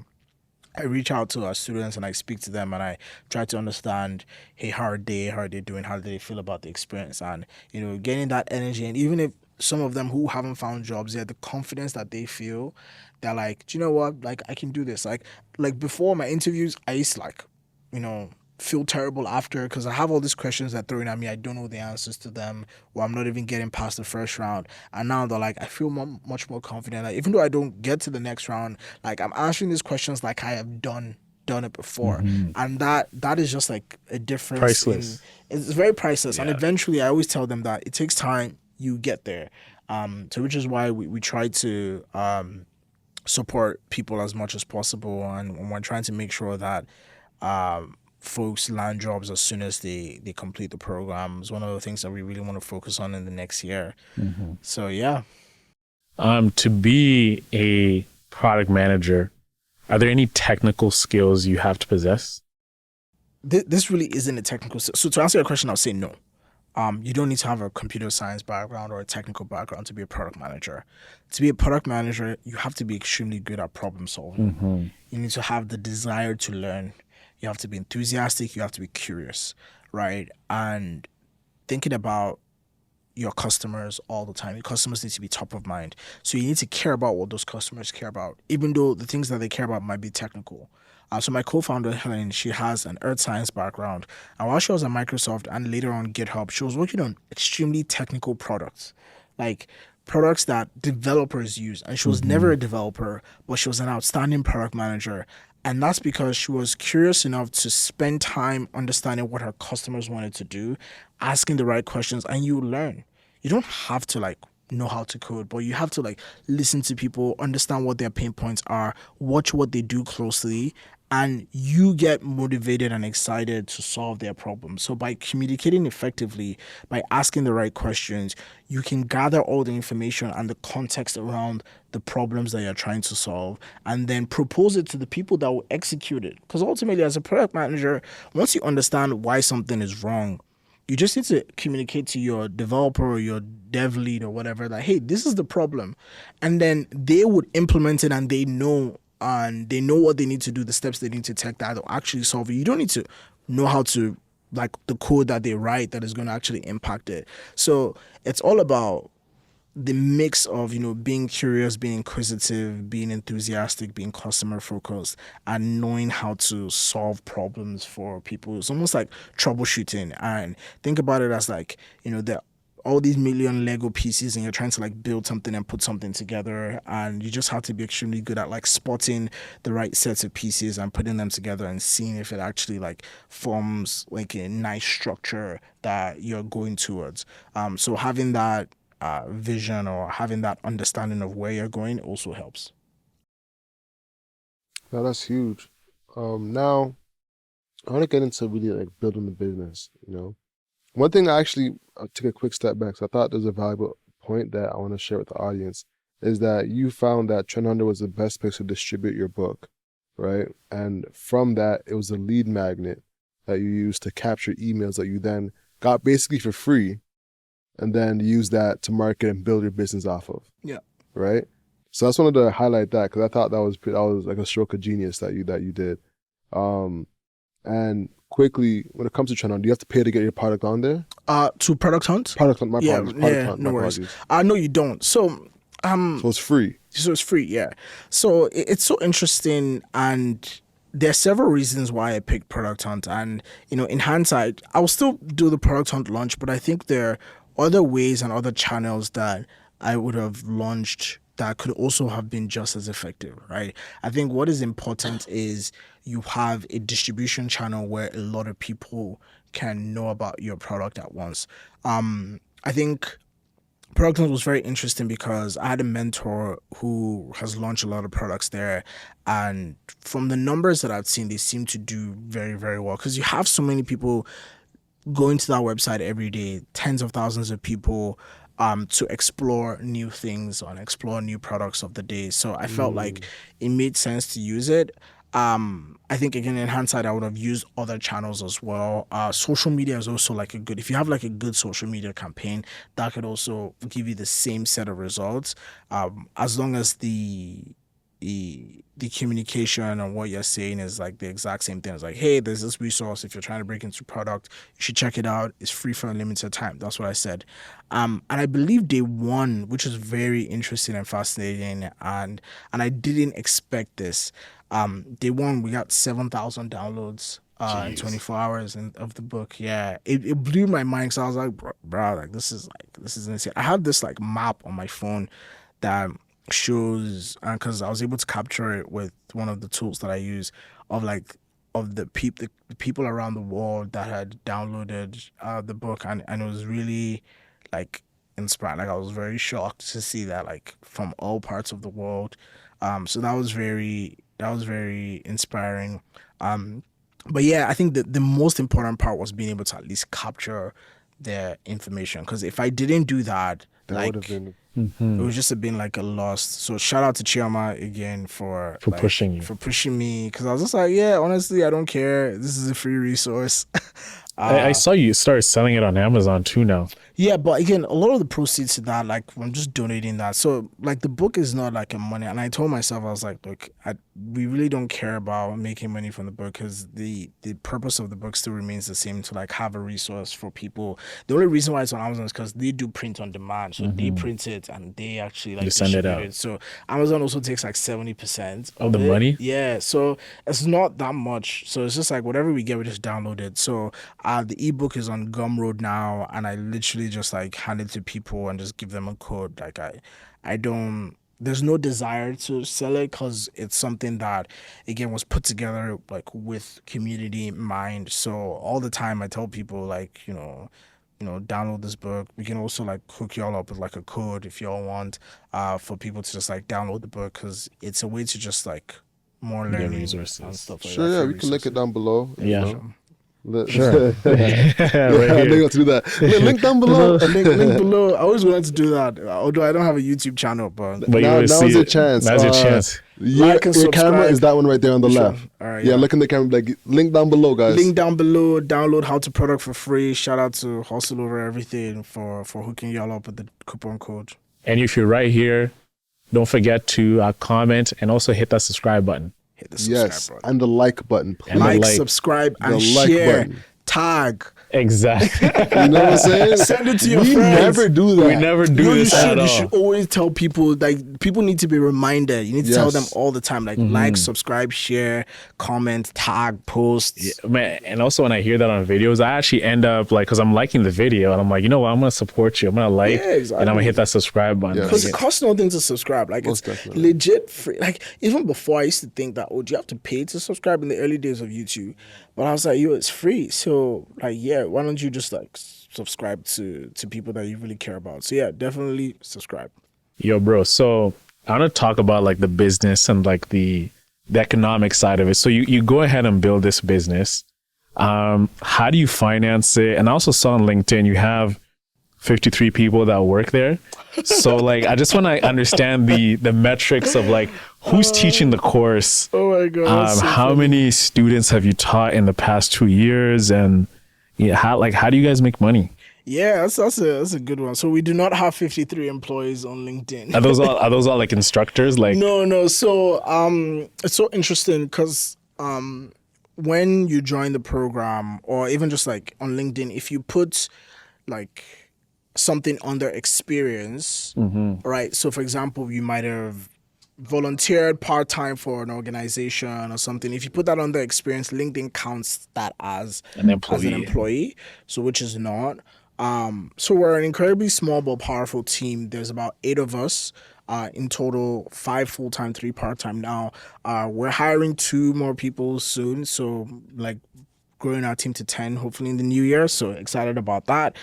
I reach out to our students and I speak to them and I try to understand, hey, how are they doing? How do they feel about the experience? And, getting that energy. And even if some of them who haven't found jobs yet, the confidence that they feel, they're like, do you know what? Like, I can do this. Like before my interviews, I used to feel terrible after, because I have all these questions that are thrown at me. I don't know the answers to them, or I'm not even getting past the first round. And now they're like, I feel much more confident. Like, even though I don't get to the next round, like I'm answering these questions like I have done it before. And that is just like a difference. Priceless. It's very priceless. Yeah. And eventually I always tell them that it takes time, you get there. So which is why we try to support people as much as possible, and we're trying to make sure that folks land jobs as soon as they complete the program. It's one of the things that we really want to focus on in the next year. So yeah. To be a product manager, are there any technical skills you have to possess? This really isn't a technical. So to answer your question, I'll say no. You don't need to have a computer science background or a technical background to be a product manager. To be a product manager, you have to be extremely good at problem solving. You need to have the desire to learn. You have to be enthusiastic. You have to be curious, right? And thinking about your customers all the time. Your customers need to be top of mind. So you need to care about what those customers care about, even though the things that they care about might be technical. So my co-founder, Helen, she has an earth science background. And while she was at Microsoft and later on GitHub, she was working on extremely technical products, like products that developers use. And she was never a developer, but she was an outstanding product manager. And that's because she was curious enough to spend time understanding what her customers wanted to do, asking the right questions, and you learn. You don't have to know how to code, but you have to listen to people, understand what their pain points are, watch what they do closely, and you get motivated and excited to solve their problems. So by communicating effectively, by asking the right questions, you can gather all the information and the context around the problems that you're trying to solve and then propose it to the people that will execute it. Because ultimately, as a product manager, once you understand why something is wrong, you just need to communicate to your developer or your dev lead or whatever that, hey, this is the problem. And then they would implement it and they know what they need to do, the steps they need to take that will actually solve it. You don't need to know how to the code that they write that is going to actually impact it. So it's all about the mix of being curious, being inquisitive, being enthusiastic, being customer focused, and knowing how to solve problems for people. It's almost like troubleshooting. And think about it as the all these million Lego pieces and you're trying to build something and put something together, and you just have to be extremely good at spotting the right sets of pieces and putting them together and seeing if it actually forms a nice structure that you're going towards. So having that vision or having that understanding of where you're going also helps. Yeah, that's huge. Now I want to get into really building the business. One thing I actually took a quick step back, so I thought there's a valuable point that I want to share with the audience, is that you found that Trend Hunter was the best place to distribute your book, right? And from that, it was a lead magnet that you used to capture emails that you then got basically for free, and then use that to market and build your business off of. Yeah. Right? So I just wanted to highlight that because I thought that was like a stroke of genius that you did. And quickly, when it comes to Trend Hunter, do you have to pay to get your product on there? To Product Hunt? Product Hunt, my apologies. Product Hunt, no my worries. apologies. No, you don't. So it's free. So it's free, yeah. So it's so interesting, and there are several reasons why I picked Product Hunt. And in hindsight, I'll still do the Product Hunt launch, but I think there are other ways and other channels that I would have launched that could also have been just as effective, right? I think what is important is you have a distribution channel where a lot of people can know about your product at once. I think Product Hunt was very interesting because I had a mentor who has launched a lot of products there, and from the numbers that I've seen, they seem to do very, very well because you have so many people going to that website every day, tens of thousands of people to explore new things and explore new products of the day. So I felt like it made sense to use it. I think again in hindsight I would have used other channels as well. Social media is also if you have a good social media campaign, that could also give you the same set of results, as long as the communication and what you're saying is the exact same thing. It's hey, there's this resource. If you're trying to break into product, you should check it out. It's free for a limited time. That's what I said. And I believe day one, which is very interesting and fascinating, and I didn't expect this. Day one, we got 7,000 downloads in 24 hours of the book. Yeah, it blew my mind. So I was like, bro, this is insane. I had this map on my phone that shows, because I was able to capture it with one of the tools that I use, of the people around the world that had downloaded the book, and it was really inspiring. I was very shocked to see that from all parts of the world. So that was very inspiring. But yeah, I think that the most important part was being able to at least capture their information. Because if I didn't do that, That would have like been it was just been like a lost. So shout out to Chioma again for pushing you. for pushing me. Because I was just like, yeah, honestly, I don't care. This is a free resource. I saw you start selling it on Amazon too now. Yeah, but again, a lot of the proceeds to that, like I'm just donating that. So like the book is not like a money. And I told myself, I was like, look, we really don't care about making money from the book because the purpose of the book still remains the same, to like have a resource for people. The only reason why it's on Amazon is because they do print on demand. So they print it and they actually like You send it distribute out. it. So Amazon also takes like 70% Of the it. money? Yeah, so it's not that much. So it's just like whatever we get, we just download it. So the ebook is on Gumroad now, and I literally just like hand it to people and just give them a code. Like I don't. There's no desire to sell it because it's something that again was put together like with community in mind. So all the time I tell people like download this book. We can also like hook y'all up with like a code if y'all want for people to just like download the book because it's a way to just like more Get learning resources. and stuff like sure. that. Yeah, free we can link it resources. down below. Yeah. Sure. I Right know you here. have to do that. Link down below. Link below. I always wanted to do that, although I don't have a YouTube channel, but But you Now- will now's see your it. chance. Now's your chance. Like and Your camera subscribe. is that one right there on the Sure. left. All right, Yeah, yeah. look in the camera. Like link down below, guys. link down below. Download How to Product for free. Shout out to Hustle Over Everything for hooking y'all up with the coupon code. And if you're right here, don't forget to comment and also hit that subscribe button. Hit the subscribe Yes, button. and the like button. And the Like, like. subscribe, and The like share. button. Tag. Exactly. You know what I'm saying? Send it to your we friends. never do that. We never do No, you this at should. all. You should always tell people. Like people need to be reminded. You need to tell them Yes. all the time. Like Mm-hmm. like, subscribe, share, comment, tag, post. Yeah, man, and also when I hear that on videos, I actually end up like, because I'm liking the video and I'm like, you know what, I'm gonna support you. I'm gonna like, Yeah, exactly. and I'm gonna hit that subscribe button. Yeah. Because Like, it costs nothing to subscribe. Like Most it's definitely. legit free. Like even before I used to think that, oh, do you have to pay to subscribe in the early days of YouTube? But I was like, yo, it's free. So like, yeah, why don't you just like subscribe to people that you really care about? So yeah, definitely subscribe. Yo, bro. So I want to talk about like the business and like the economic side of it. So you go ahead and build this business. How do you finance it? And I also saw on LinkedIn you have 53 people that work there. So like I just want to understand the metrics of like who's teaching the course. Oh my god. that's so How funny. many students have you taught in the past 2 years, and how do you guys make money? Yeah, that's a good one. So we do not have 53 employees on LinkedIn. Are those all like instructors? Like No. So it's so interesting because when you join the program, or even just like on LinkedIn, if you put like something under experience, right? So for example, you might have volunteered part-time for an organization or something. If you put that under experience, LinkedIn counts that as An as an employee, so which is not. So we're an incredibly small but powerful team. There's about 8 of us in total, 5 full-time, 3 part-time now. We're hiring 2 more people soon, so like growing our team to 10 hopefully in the new year, so excited about that.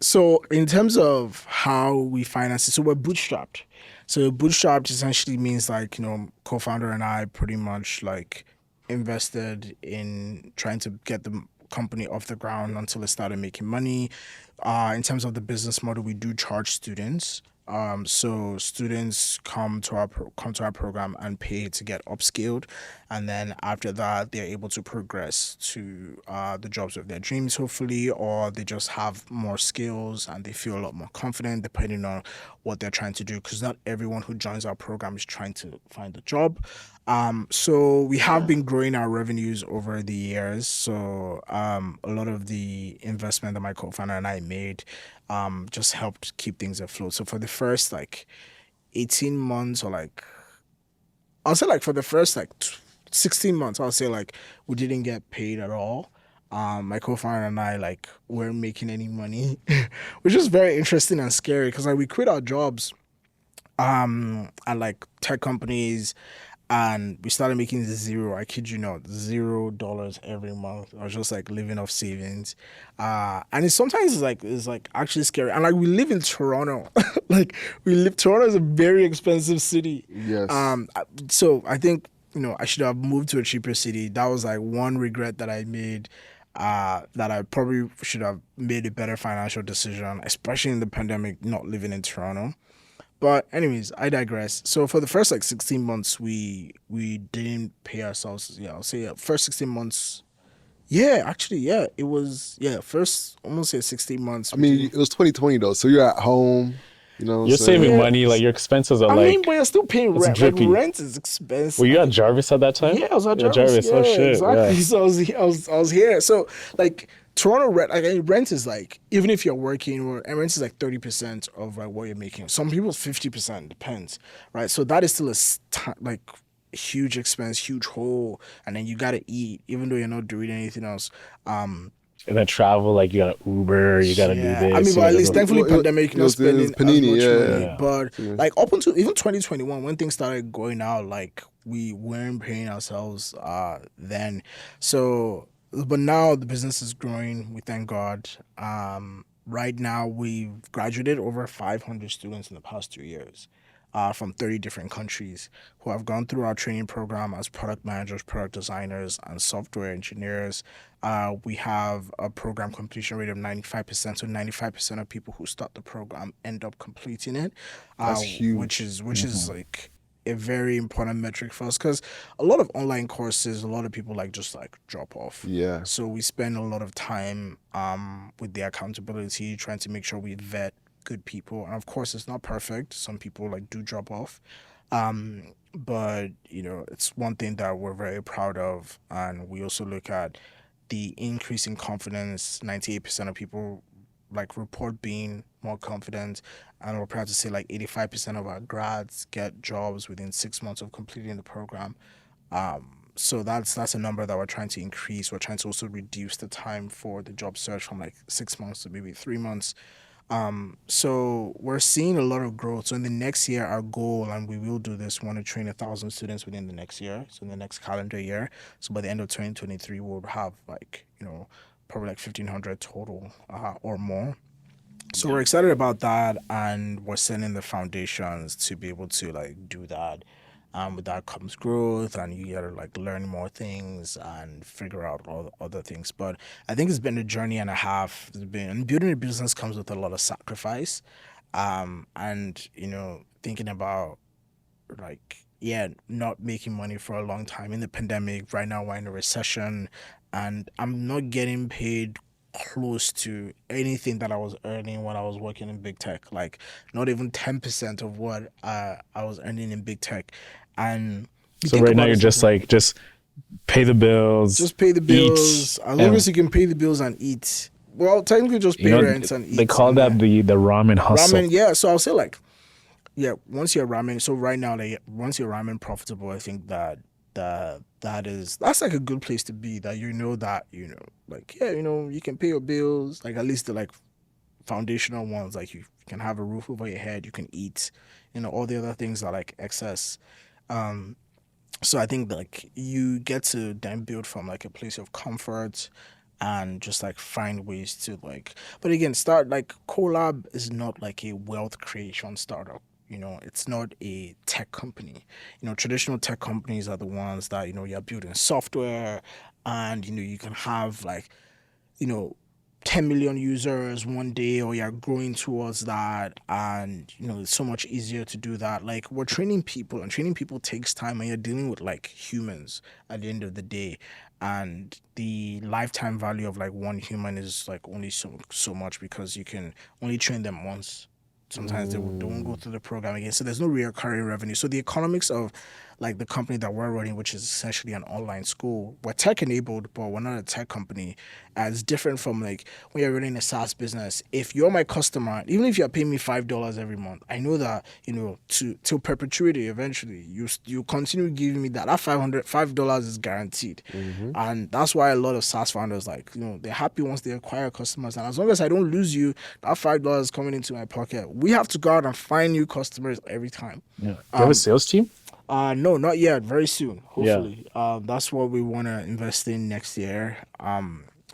So in terms of how we finance it, so we're bootstrapped. So bootstrapped essentially means like, co-founder and I pretty much like invested in trying to get the company off the ground until it started making money. In terms of the business model, we do charge students. So students come to our program and pay to get upskilled, and then after that they're able to progress to the jobs of their dreams, hopefully, or they just have more skills and they feel a lot more confident depending on what they're trying to do. Because not everyone who joins our program is trying to find a job. So we have been growing our revenues over the years. So a lot of the investment that my co-founder and I made just helped keep things afloat. So for the first like 18 months, or like I'll say like for the first like 16 months, I'll say like we didn't get paid at all. My co-founder and I like weren't making any money, which is very interesting and scary because like we quit our jobs at like tech companies, and we started making zero. I kid you not, $0 every month. I was just like living off savings, and it's sometimes it's like actually scary. And like we live in Toronto, Toronto is a very expensive city. Yes. So I think I should have moved to a cheaper city. That was like one regret that I made. That I probably should have made a better financial decision, especially in the pandemic, not living in Toronto. But anyways, I digress. So for the first like 16 months, we didn't pay ourselves. Yeah, I'll say first 16 months. Yeah, actually, yeah, it was first almost 16 months. I We mean, didn't. it was 2020 though, so you're at home. You know what I'm You're saving saying? Yeah, money. Like your expenses are I mean, but like you're still paying it's rent. Like drippy. rent is expensive. Were you Like at Jarvis at that time? yeah, I was at Yeah, Jarvis. Jarvis. Oh Yeah, shit. Yeah. exactly. So I was here. So like Toronto rent, like rent is like even if you're working, or and rent is like 30% of like what you're making. Some people 50% depends, right? So that is still like huge expense, huge hole, and then you gotta eat even though you're not doing anything else. Um, And then travel, like you gotta Uber, you gotta do yeah, I mean, this, you but at gotta least go. thankfully Well, pandemic, it not was spending as Panini, much yeah. money. Yeah. But Yeah. like up until even 2021, when things started going out, like we weren't paying ourselves then. So, but now the business is growing. We thank God. Right now we've graduated over 500 students in the past 2 years. From 30 different countries who have gone through our training program as product managers, product designers, and software engineers. We have a program completion rate of 95%. So 95% of people who start the program end up completing it, That's which huge. is like a very important metric for us because a lot of online courses, a lot of people like just like drop off. Yeah. So we spend a lot of time with the accountability, trying to make sure we vet good people. And of course, it's not perfect. Some people like do drop off. But it's one thing that we're very proud of. And we also look at the increase in confidence. 98% of people like report being more confident. And we're proud to say like 85% of our grads get jobs within 6 months of completing the program. So that's a number that we're trying to increase. We're trying to also reduce the time for the job search from like 6 months to maybe 3 months. So we're seeing a lot of growth. So in the next year, our goal, and we will do this, we want to train 1,000 students within the next year. So in the next calendar year. So by the end of 2023, we'll have like, probably like 1,500 total or more. So we're excited about that, and we're setting the foundations to be able to like do that. With that comes growth, and you gotta like learn more things and figure out all the other things. But I think it's been a journey and a half. It's been, and building a business comes with a lot of sacrifice, and thinking about like not making money for a long time in the pandemic. Right now we're in a recession, and I'm not getting paid close to anything that I was earning when I was working in big tech. Like not even 10% of what I was earning in big tech. And you So think right now about you're it just sometimes. like just pay the bills, Just pay the eat, bills as long and as you can pay the bills and eat. Well, technically just you pay know rent and they eat. call And that the ramen hustle. ramen, yeah. So I'll say like once you're ramen, so right now, like once you're ramen profitable, I think that's like a good place to be. That that like you can pay your bills, like at least the like foundational ones, like you can have a roof over your head, you can eat, all the other things are like excess. Um, so I think like you get to then build from like a place of comfort and just like find ways to like, but again, start like Co.lab is not like a wealth creation startup. It's not a tech company. Traditional tech companies are the ones that you're building software, and you can have like you know 10 million users one day, or you're growing towards that, and it's so much easier to do that. Like we're training people, and training people takes time, and you're dealing with like humans at the end of the day, and the lifetime value of like one human is like only so much, because you can only train them once. Sometimes they won't go through the program again, so there's no recurring revenue. So the economics of like the company that we're running, which is essentially an online school, we're tech enabled, but we're not a tech company. As different from like when you're running a SaaS business. If you're my customer, even if you're paying me $5 every month, I know that to till perpetuity, eventually you continue giving me that $5 is guaranteed. Mm-hmm. And that's why a lot of SaaS founders, like they're happy once they acquire customers, and as long as I don't lose you, that $5 coming into my pocket. We have to go out and find new customers every time. Yeah. Do you have a sales team? No, not yet. Very soon, Yeah. hopefully. That's what we want to invest in next year.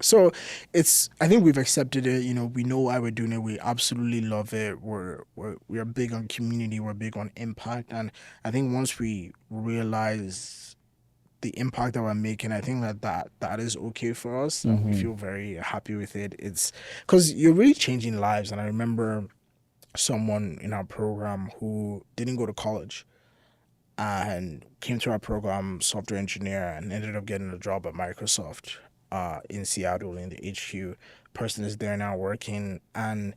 So I think we've accepted it. We know why we're doing it. We absolutely love it. We're big on community. We're big on impact. And I think once we realize the impact that we're making, I think that is okay for us, and we feel very happy with it. It's because you're really changing lives. And I remember someone in our program who didn't go to college and came to our program, software engineer, and ended up getting a job at Microsoft in Seattle in the HQ. Person is there now working, and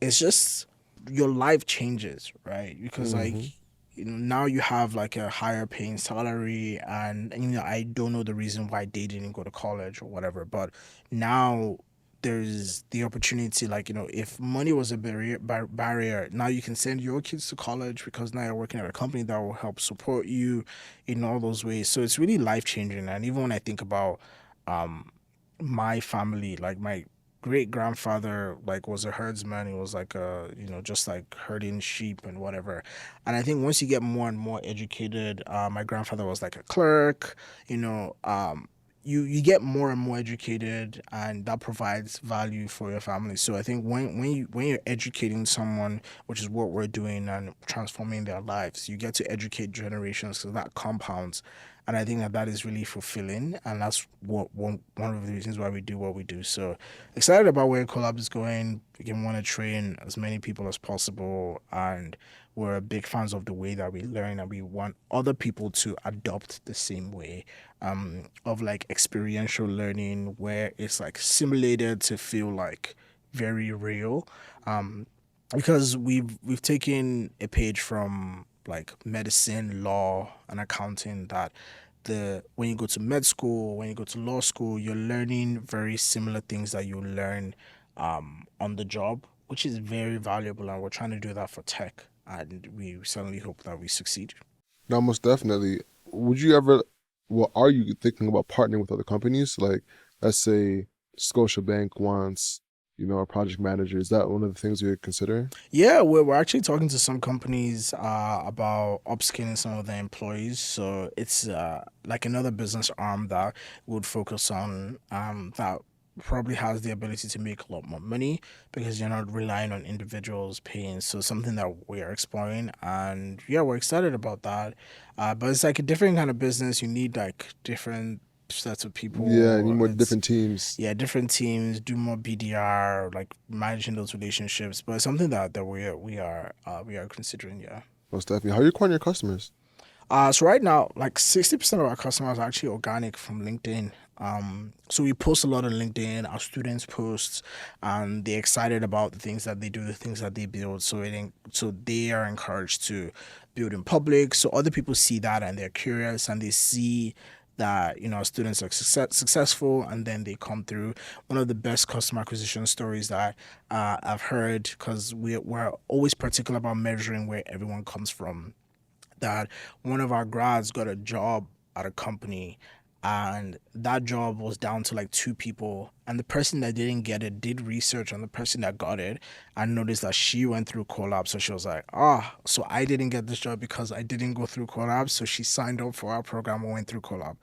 it's just your life changes, right? Because like Mm-hmm. now you have like a higher paying salary, and I don't know the reason why they didn't go to college or whatever, but now there's the opportunity, like if money was a barrier, now you can send your kids to college because now you're working at a company that will help support you in all those ways. So it's really life changing. And even when I think about um my family, like my great grandfather like was a herdsman. He was like just like herding sheep and whatever. And I think once you get more and more educated, my grandfather was like a clerk, you know um you get more and more educated, and that provides value for your family. So I think when you're educating someone, which is what we're doing, and transforming their lives, you get to educate generations, so that compounds. And I think that is really fulfilling, and that's what one of the reasons why we do what we do. So excited about where Co.lab is going. We want to train as many people as possible, and we're big fans of the way that we learn, and we want other people to adopt the same way of like experiential learning, where it's like simulated to feel like very real. Um, because we've taken a page from like medicine, law, and accounting, that the when you go to med school, when you go to law school, you're learning very similar things that you learn on the job, which is very valuable. And we're trying to do that for tech, and we certainly hope that we succeed. Now, most definitely. Would you ever? Well, are you thinking about partnering with other companies? Like, let's say Scotiabank wants, a project manager. Is that one of the things you're considering? Yeah, we're actually talking to some companies about upskilling some of their employees. So it's like another business arm that would focus on that probably has the ability to make a lot more money, because you're not relying on individuals paying. So something that we are exploring, and yeah, we're excited about that. But it's like a different kind of business. You need like different sets of Yeah, I need people. more It's different teams. yeah, different teams, do more BDR, like managing those relationships. But it's something that we are considering. Yeah. Most definitely. How are you acquiring your customers? So right now, like 60% of our customers are actually organic from LinkedIn. So we post a lot on LinkedIn. Our students post, and they're excited about the things that they do, the things that they build. So they are encouraged to build in public. So other people see that, and they're curious, and they see that students are successful, and then they come through. One of the best customer acquisition stories that I've heard, because we're always particular about measuring where everyone comes from, that one of our grads got a job at a company, and that job was down to like two people, and the person that didn't get it did research on the person that got it, and noticed that she went through Co.lab. So she was like, so I didn't get this job because I didn't go through Co.lab. So she signed up for our program and went through Co.lab.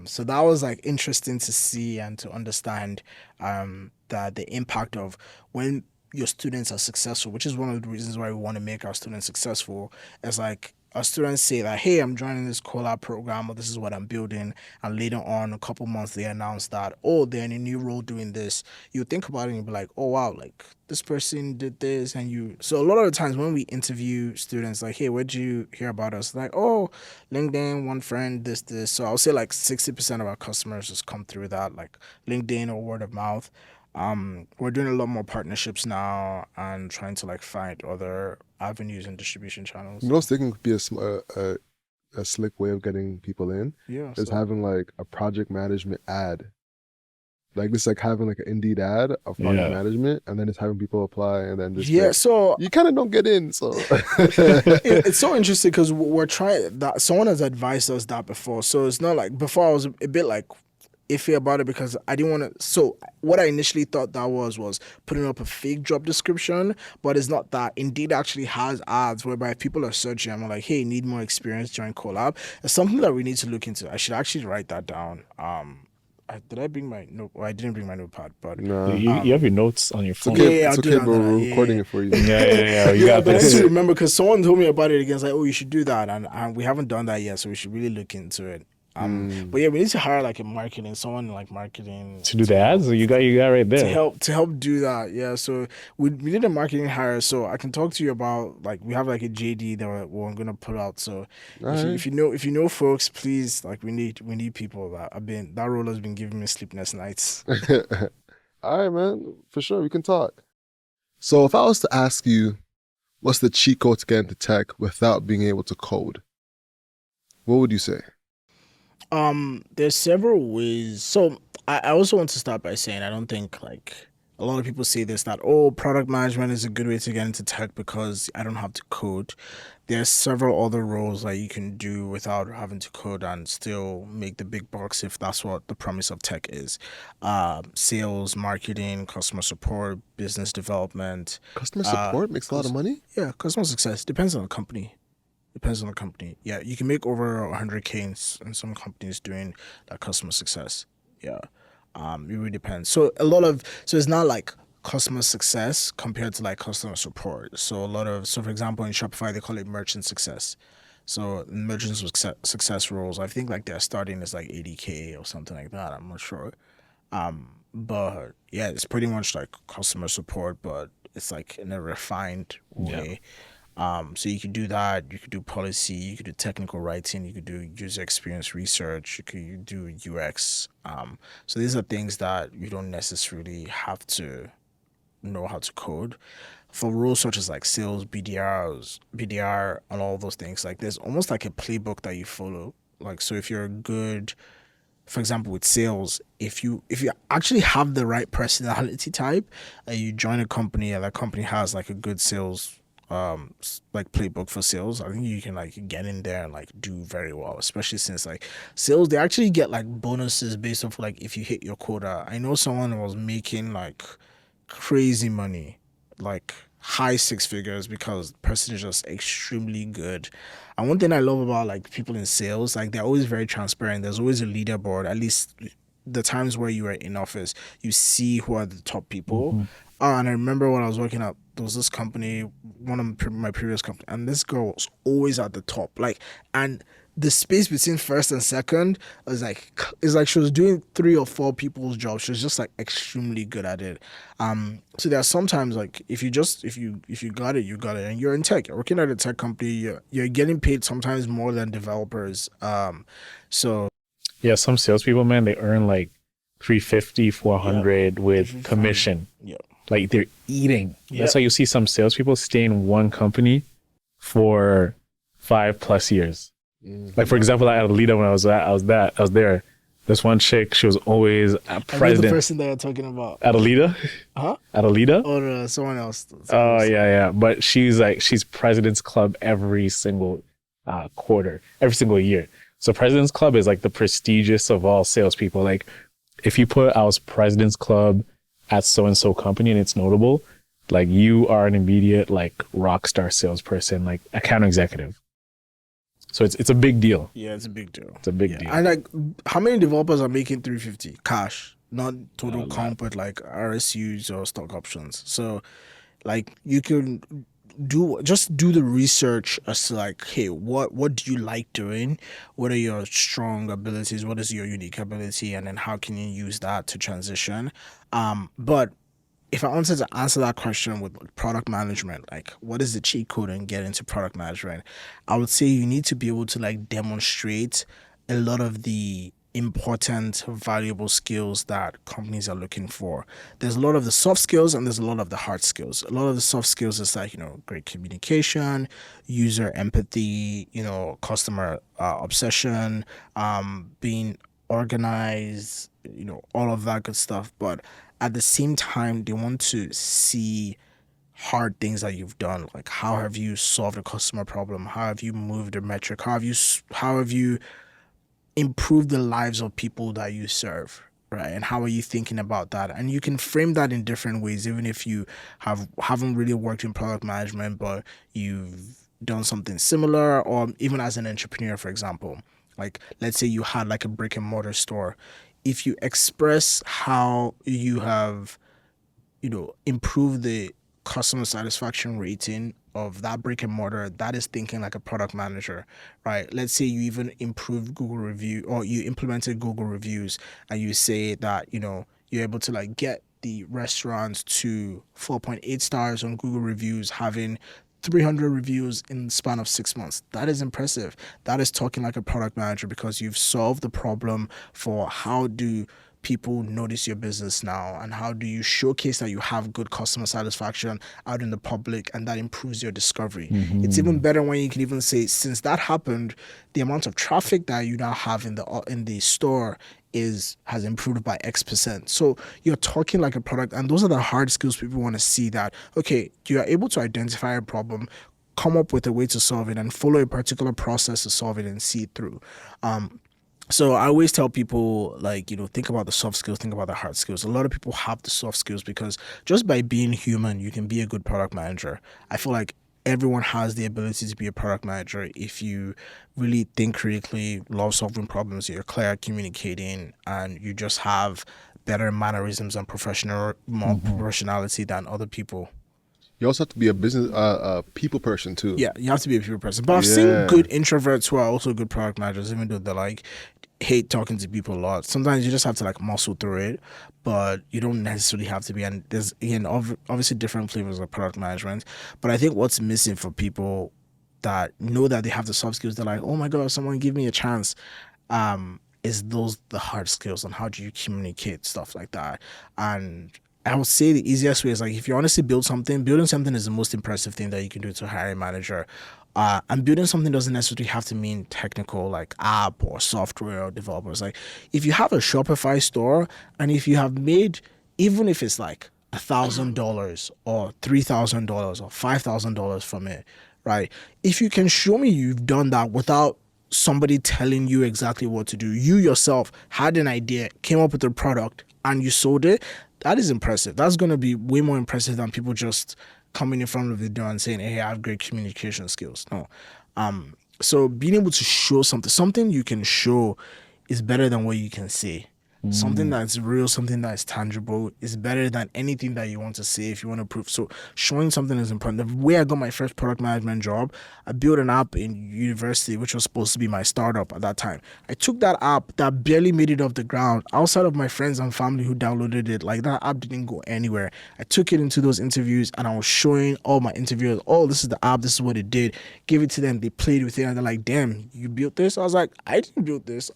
So that was like interesting to see and to understand that the impact of when your students are successful, which is one of the reasons why we want to make our students successful, is like our students say that, hey, I'm joining this Co.lab program, or this is what I'm building, and later on, a couple months, they announce that, oh, they're in a new role doing this. You think about it and you be like, oh wow, like this person did this, and you. So a lot of the times when we interview students, like, hey, where'd you hear about us? Like, oh, LinkedIn, one friend, this. So I'll say like 60% of our customers just come through that, like LinkedIn or word of mouth. We're doing a lot more partnerships now, and trying to like find other avenues and distribution channels. I was thinking could be a slick way of getting people in Yeah. is So having like a project management ad. Like this, like having like an Indeed ad of project Yeah. management, and then just having people apply, and then just yeah. So you kind of don't get in. So it's so interesting because we're trying that. Someone has advised us that before. So it's not like before I was a bit like iffy about it, because I didn't want to. So what I initially thought that was putting up a fake job description, but it's not that. Indeed actually has ads whereby if people are searching, I'm like, hey, need more experience, join Co.lab. It's something that we need to look into. I should actually write that down. Did I bring my note? Well, I didn't bring my notepad, but nah, You have your notes on your it's phone. okay. Yeah, I'll It's do okay, that, bro. then, We're yeah. recording it for you. Yeah. You yeah, got but I need this. to remember because someone told me about it again. It's like, oh, you should do that, and we haven't done that yet, so we should really look into it. Mm. But yeah, we need to hire like a marketing, someone in, like marketing To do the ads, you got right there. to help do that. Yeah, so we did a marketing hire, so I can talk to you about like we have like a JD that we're gonna put out. So All right. if you know folks, please like we need people that that role has been giving me sleepless nights. All right, man. For sure, we can talk. So, if I was to ask you, what's the cheat code to get into tech without being able to code? What would you say? There's several ways. So I also want to start by saying I don't think like a lot of people say this that oh product management is a good way to get into tech because I don't have to code. There's several other roles that you can do without having to code and still make the big bucks if that's what the promise of tech is. Sales, marketing, customer support, business development. Customer Uh, support makes a lot of cus- money? yeah, customer success depends on the company. Depends on the company. Yeah, you can make over 100K in some companies doing that customer success. Yeah, it really depends. So it's not like customer success compared to like customer support. So for example in Shopify they call it merchant success. So merchant success roles, I think like they're starting as like 80K or something like that. I'm not sure. But yeah, it's pretty much like customer support, but it's like in a refined Yeah. way. So you could do that. You could do policy. You could do technical writing. You could do user experience research. You do UX. So these are things that you don't necessarily have to know how to code. For roles such as like sales, BDR, and all those things, like there's almost like a playbook that you follow. Like so, if you're good, for example, with sales, if you actually have the right personality type and you join a company and that company has like a good sales like playbook for sales, I think you can like get in there and like do very well, especially since like sales they actually get like bonuses based off like if you hit your quota. I know someone was making like crazy money, like high six figures because the person is just extremely good. And one thing I love about like people in sales, like they're always very transparent. There's always a leaderboard. At least the times where you are in office, you see who are the top people. Mhm. And I remember when I was working at there was this company, one of my previous company, and this girl was always at the top. Like, and the space between first and second was like it's like she was doing three or four people's jobs. She was just like extremely good at it. So there are sometimes like if you got it, you got it, and you're in tech. You're working at a tech company. You're getting paid sometimes more than developers. So Yeah, some salespeople, man, they earn like 350, four yeah, hundred it's with really fun. commission. Yeah, Like they're eating. yeah. That's why you see some salespeople stay in one company for 5+ years. Mm. Like for example, at Alita when I was there. This one chick, she was always a I know the president. person that you're talking about. At Alita? Huh? At Alita? Or someone else. Oh yeah. But she's President's Club every single quarter, every single year. So President's Club is like the prestigious of all salespeople. Like if you put I was President's Club at so and so company and it's notable, like you are an immediate like rock star salesperson, like account executive. So it's a big deal. Yeah, it's a big deal. It's a big deal. And like, how many developers are making 350 cash, not total A lot. comp, but like RSUs or stock options? So, like, you can do the research as to like, hey, what do you like doing? What are your strong abilities? What is your unique ability? And then how can you use that to transition? But if I wanted to answer that question with product management, like what is the cheat code and get into product management, I would say you need to be able to like demonstrate a lot of the important, valuable skills that companies are looking for. There's a lot of the soft skills and there's a lot of the hard skills. A lot of the soft skills is like, great communication, user empathy, customer obsession, being organized, all of that good stuff. But at the same time, they want to see hard things that you've done, like how have you solved a customer problem, how have you moved a metric, how have you improved the lives of people that you serve, right? And how are you thinking about that? And you can frame that in different ways, even if you haven't really worked in product management, but you've done something similar, or even as an entrepreneur, for example. Like, let's say you had like a brick and mortar store. If you express how you have, improved the customer satisfaction rating of that brick and mortar that is thinking like a product manager, right? Let's say you even improved Google review, or you implemented Google reviews, and you say that, you're able to like get the restaurants to 4.8 stars on Google reviews, having 300 reviews in the span of 6 months. That is impressive. That is talking like a product manager, because you've solved the problem for how do people notice your business now, and how do you showcase that you have good customer satisfaction out in the public, and that improves your discovery. It's even better when you can even say, since that happened, the amount of traffic that you now have in the store has improved by X%. So you're talking like a product, and those are the hard skills people want to see, that okay, you are able to identify a problem, come up with a way to solve it, and follow a particular process to solve it and see it through. So I always tell people, like, think about the soft skills, think about the hard skills. A lot of people have the soft skills because just by being human, you can be a good product manager. I feel like everyone has the ability to be a product manager if you really think critically, love solving problems, you're clear at communicating, and you just have better mannerisms and more professionality than other people. You also have to be a business, people person too. Yeah, you have to be a people person. But I've seen good introverts who are also good product managers, even though they're like hate talking to people a lot. Sometimes you just have to like muscle through it, but you don't necessarily have to be. And there's, again, obviously different flavors of product management. But I think what's missing for people that know that they have the soft skills, they're like, oh my God, someone give me a chance, is the hard skills on how do you communicate, stuff like that. And I would say the easiest way is like, if you honestly building something is the most impressive thing that you can do to a hiring manager. And building something doesn't necessarily have to mean technical, like app or software or developers. Like if you have a Shopify store, and if you have made, even if it's like $1,000 or $3,000 or $5,000 from it, right? If you can show me you've done that without somebody telling you exactly what to do, you yourself had an idea, came up with a product, and you sold it, that is impressive. That's going to be way more impressive than people just coming in front of the door and saying, hey, I have great communication skills. No. So being able to show something you can show is better than what you can say. Something that's real, something that's tangible is better than anything that you want to say if you want to prove. So showing something is important. The way I got my first product management job, I built an app in university, which was supposed to be my startup at that time. I took that app that barely made it off the ground. Outside of my friends and family who downloaded it, like that app didn't go anywhere. I took it into those interviews, and I was showing all my interviewers, oh, this is the app, this is what it did. Give it to them, they played with it, and they're like, damn, you built this? I was like, I didn't build this.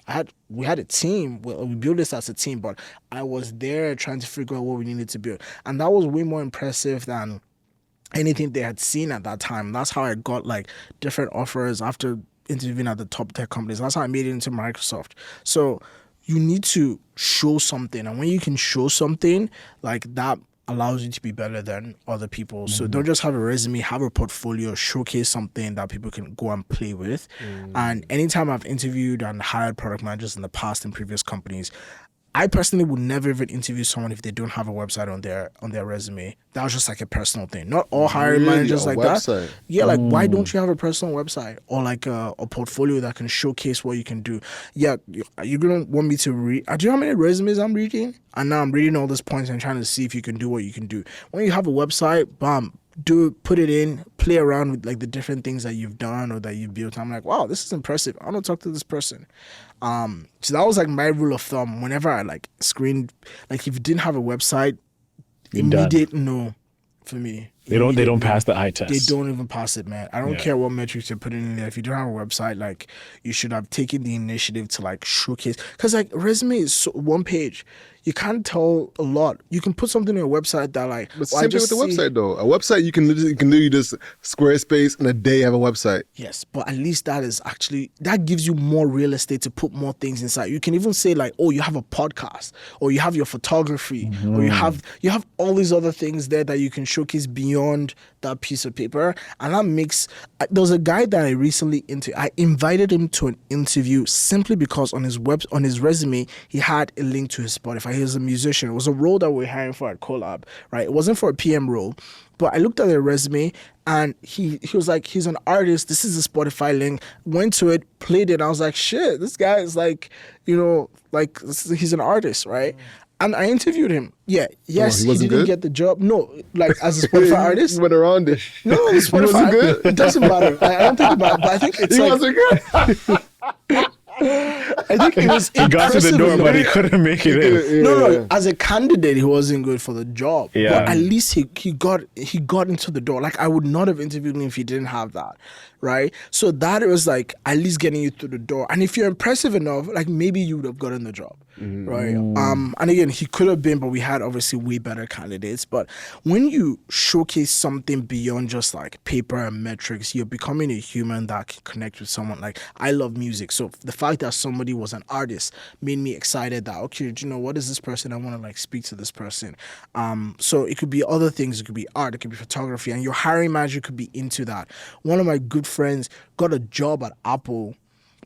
We had a team. We built this as a team, but I was there trying to figure out what we needed to build. And that was way more impressive than anything they had seen at that time. That's how I got like different offers after interviewing at the top tech companies. That's how I made it into Microsoft. So you need to show something. And when you can show something, like that allows you to be better than other people. So don't just have a resume, have a portfolio, showcase something that people can go and play with. And anytime I've interviewed and hired product managers in the past in previous companies, I personally would never even interview someone if they don't have a website on their resume. That was just like a personal thing. Not all hiring managers like website. that. Yeah, like why don't you have a personal website or like a portfolio that can showcase what you can do? Yeah, you're gonna want me to read. Do you know how many resumes I'm reading? And now I'm reading all these points and trying to see if you can do what you can do. When you have a website, bam, put it in, play around with like the different things that you've done or that you've built. I'm like, wow, this is impressive. I want to talk to this person. So that was like my rule of thumb. Whenever I like screened, like if you didn't have a website, immediate no for me. They don't pass the eye test. They don't even pass it, man. I don't care what metrics you're putting in there. If you don't have a website, like you should have taken the initiative to like showcase. Because like resume is one page. You can't tell a lot. You can put something on your website that like. But same thing with the website though. A website you can literally just Squarespace in a day have a website. Yes, but at least that gives you more real estate to put more things inside. You can even say like, oh, you have a podcast, or you have your photography, or you have all these other things there that you can showcase beyond that piece of paper. And that makes. There was a guy that I recently I invited him to an interview simply because on his resume he had a link to his Spotify. He was a musician. It was a role that we were hiring for at Co.lab, right? It wasn't for a PM role, but I looked at the resume and he was like, he's an artist. This is a Spotify link. Went to it, played it. I was like, shit, this guy is like, like he's an artist, right? And I interviewed him. Yeah, yes, he he wasn't didn't good? get the job. No, like as a Spotify artist. You went around it. No, the He wasn't Spotify. good. It doesn't matter. I don't think about it, but I think it's He like wasn't good. I think it was He got to the impressive door, but he enough. couldn't make it in. No. As a candidate, he wasn't good for the job. Yeah. But at least he got into the door. Like I would not have interviewed him if he didn't have that, right? So that was like at least getting you through the door. And if you're impressive enough, like maybe you would have gotten the job, right? And again, he could have been, but we had obviously way better candidates. But when you showcase something beyond just like paper and metrics, you're becoming a human that can connect with someone. Like I love music, so the fact that somebody was an artist made me excited that, okay, you know, what is this person? I want to like speak to this person. So it could be other things. It could be art. It could be photography. And your hiring manager could be into that. One of my good friends got a job at Apple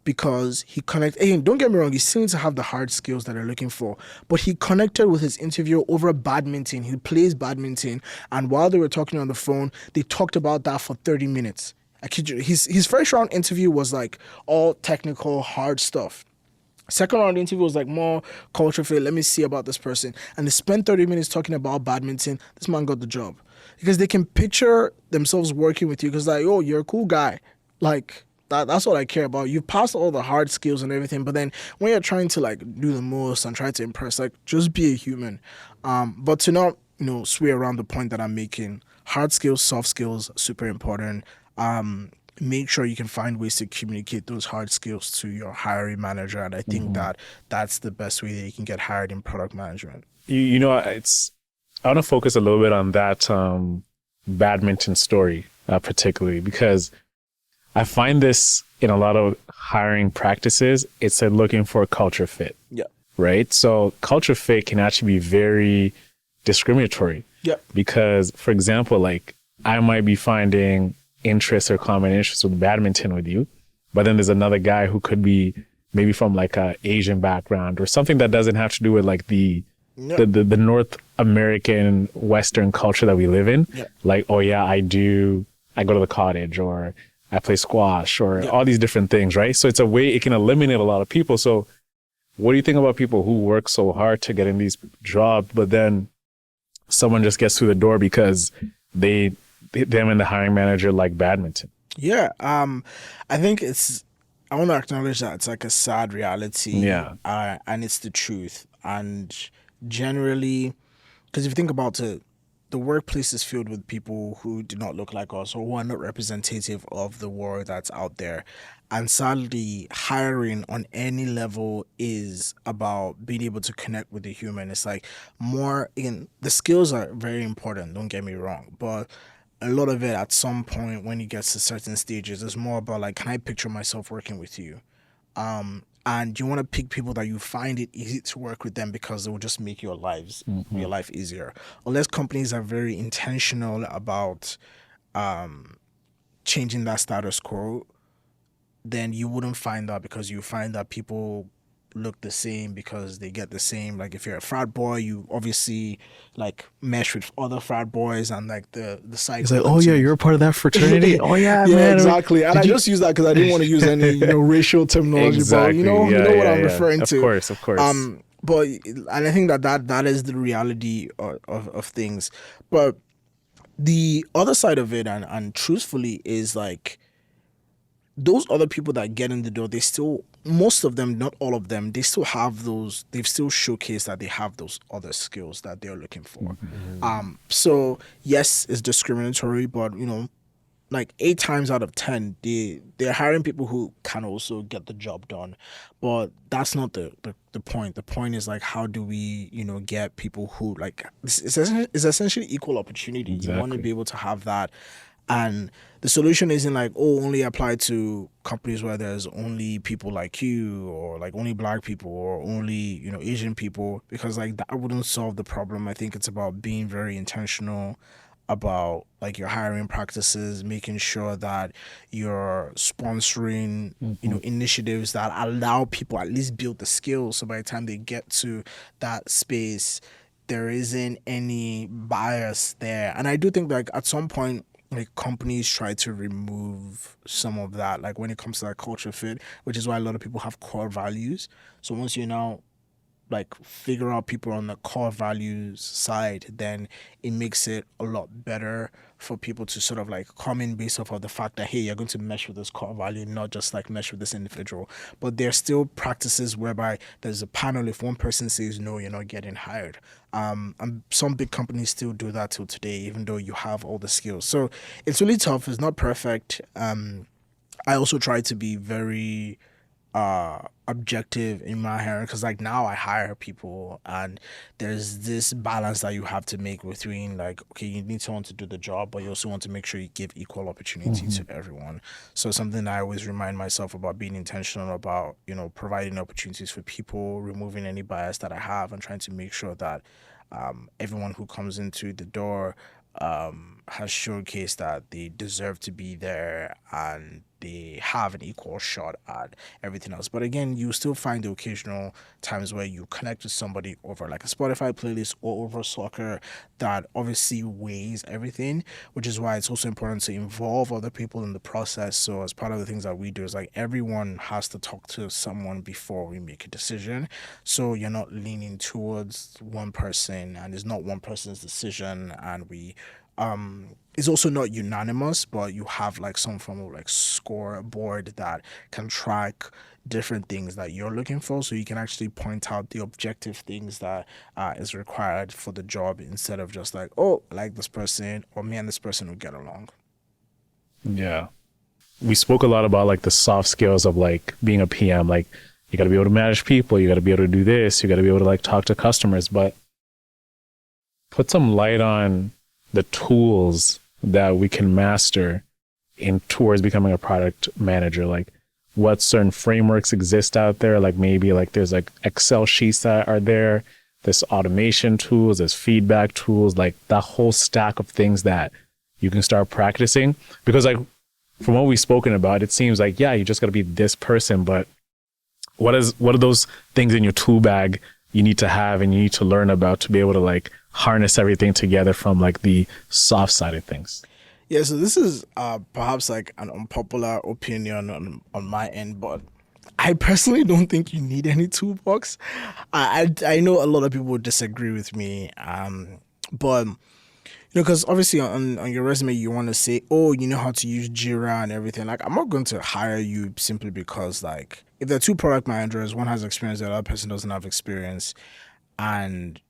because he connected. Hey, don't get me wrong, he still needs to have the hard skills that they're looking for. But he connected with his interviewer over badminton. He plays badminton. And while they were talking on the phone, they talked about that for 30 minutes. I kid you, his first round interview was like all technical, hard stuff. Second round interview was like more culture fit. Let me see about this person. And they spent 30 minutes talking about badminton. This man got the job. Because they can picture themselves working with you because like, oh, you're a cool guy. Like, that's what I care about. You passed all the hard skills and everything, but then when you're trying to like do the most and try to impress, like just be a human. But to not, you know, sway around the point that I'm making, hard skills, soft skills, super important. Make sure you can find ways to communicate those hard skills to your hiring manager. And I think that that's the best way that you can get hired in product management. You know, I want to focus a little bit on that badminton story, particularly because I find this in a lot of hiring practices. It's looking for a culture fit. Yeah. Right. So culture fit can actually be very discriminatory. Yeah. Because, for example, like I might be finding interest or common interest with badminton with you, but then there's another guy who could be maybe from like a Asian background or something that doesn't have to do with like the North American Western culture that we live in. Yeah. Like, oh yeah, I go to the cottage or I play squash or all these different things, right? So it's a way it can eliminate a lot of people. So what do you think about people who work so hard to get in these jobs, but then someone just gets through the door because them and the hiring manager like badminton? Yeah. I think I want to acknowledge that it's like a sad reality. Yeah. And it's the truth. And generally, because if you think about it, the workplace is filled with people who do not look like us or who are not representative of the world that's out there. And sadly, hiring on any level is about being able to connect with the human. It's like the skills are very important, don't get me wrong, but a lot of it at some point when it gets to certain stages is more about like, can I picture myself working with you? And you want to pick people that you find it easy to work with them because it will just make your life easier. Unless companies are very intentional about changing that status quo, then you wouldn't find that, because you find that people look the same because they get the same. Like if you're a frat boy, you obviously like mesh with other frat boys and like the cycle. It's like, oh yeah, you're a part of that fraternity. Oh yeah, yeah, man. exactly. And I just use that because I didn't want to use any racial terminology, Exactly. but you know what I'm referring to. Of course. But and I think that is the reality of things. But the other side of it, and truthfully, is like those other people that get in the door, they still, most of them, not all of them, they still have those, they've still showcased that they have those other skills that they're looking for. So yes, it's discriminatory, but like 8 times out of 10, they're hiring people who can also get the job done. But that's not the point. The point is like, how do we, get people who like, it's essentially equal opportunity. Exactly. You want to be able to have that. And the solution isn't like, only apply to companies where there's only people like you, or like only black people, or only, Asian people, because like that wouldn't solve the problem. I think it's about being very intentional about like your hiring practices, making sure that you're sponsoring, initiatives that allow people at least build the skills. So by the time they get to that space, there isn't any bias there. And I do think like at some point, like companies try to remove some of that, like when it comes to that culture fit, which is why a lot of people have core values. So once you now like figure out people on the core values side, then it makes it a lot better for people to sort of like come in based off of the fact that, hey, you're going to mesh with this core value, not just like mesh with this individual. But there's still practices whereby there's a panel. If one person says no, you're not getting hired. And some big companies still do that till today, even though you have all the skills. So it's really tough. It's not perfect. I also try to be very objective in my hiring, because like now I hire people and there's this balance that you have to make between like, okay, you need someone to do the job, but you also want to make sure you give equal opportunity to everyone. So something I always remind myself about, being intentional about, you know, providing opportunities for people, removing any bias that I have, and trying to make sure that everyone who comes into the door has showcased that they deserve to be there and they have an equal shot at everything else. But again, you still find the occasional times where you connect with somebody over like a Spotify playlist or over soccer that obviously weighs everything, which is why it's also important to involve other people in the process. So as part of the things that we do is like everyone has to talk to someone before we make a decision. So you're not leaning towards one person and it's not one person's decision, and we it's also not unanimous, but you have like some form of like scoreboard that can track different things that you're looking for, so you can actually point out the objective things that is required for the job, instead of just like, oh, I like this person, or me and this person will get along. Yeah. We spoke a lot about like the soft skills of like being a PM. Like you got to be able to manage people, you got to be able to do this, you got to be able to like talk to customers, but put some light on the tools that we can master in towards becoming a product manager. Like what certain frameworks exist out there. Like maybe like there's like Excel sheets that are there, there's automation tools, there's feedback tools, like that whole stack of things that you can start practicing. Because like from what we've spoken about, it seems like, yeah, you just got to be this person, but what are those things in your tool bag you need to have and you need to learn about to be able to like harness everything together from like the soft side of things? Yeah, so this is perhaps like an unpopular opinion on my end, but I personally don't think you need any toolbox. I know a lot of people would disagree with me, but you know, because obviously on your resume you want to say, oh, you know how to use Jira and everything. Like, I'm not going to hire you simply because like if there are two product managers, one has experience, the other person doesn't have experience, and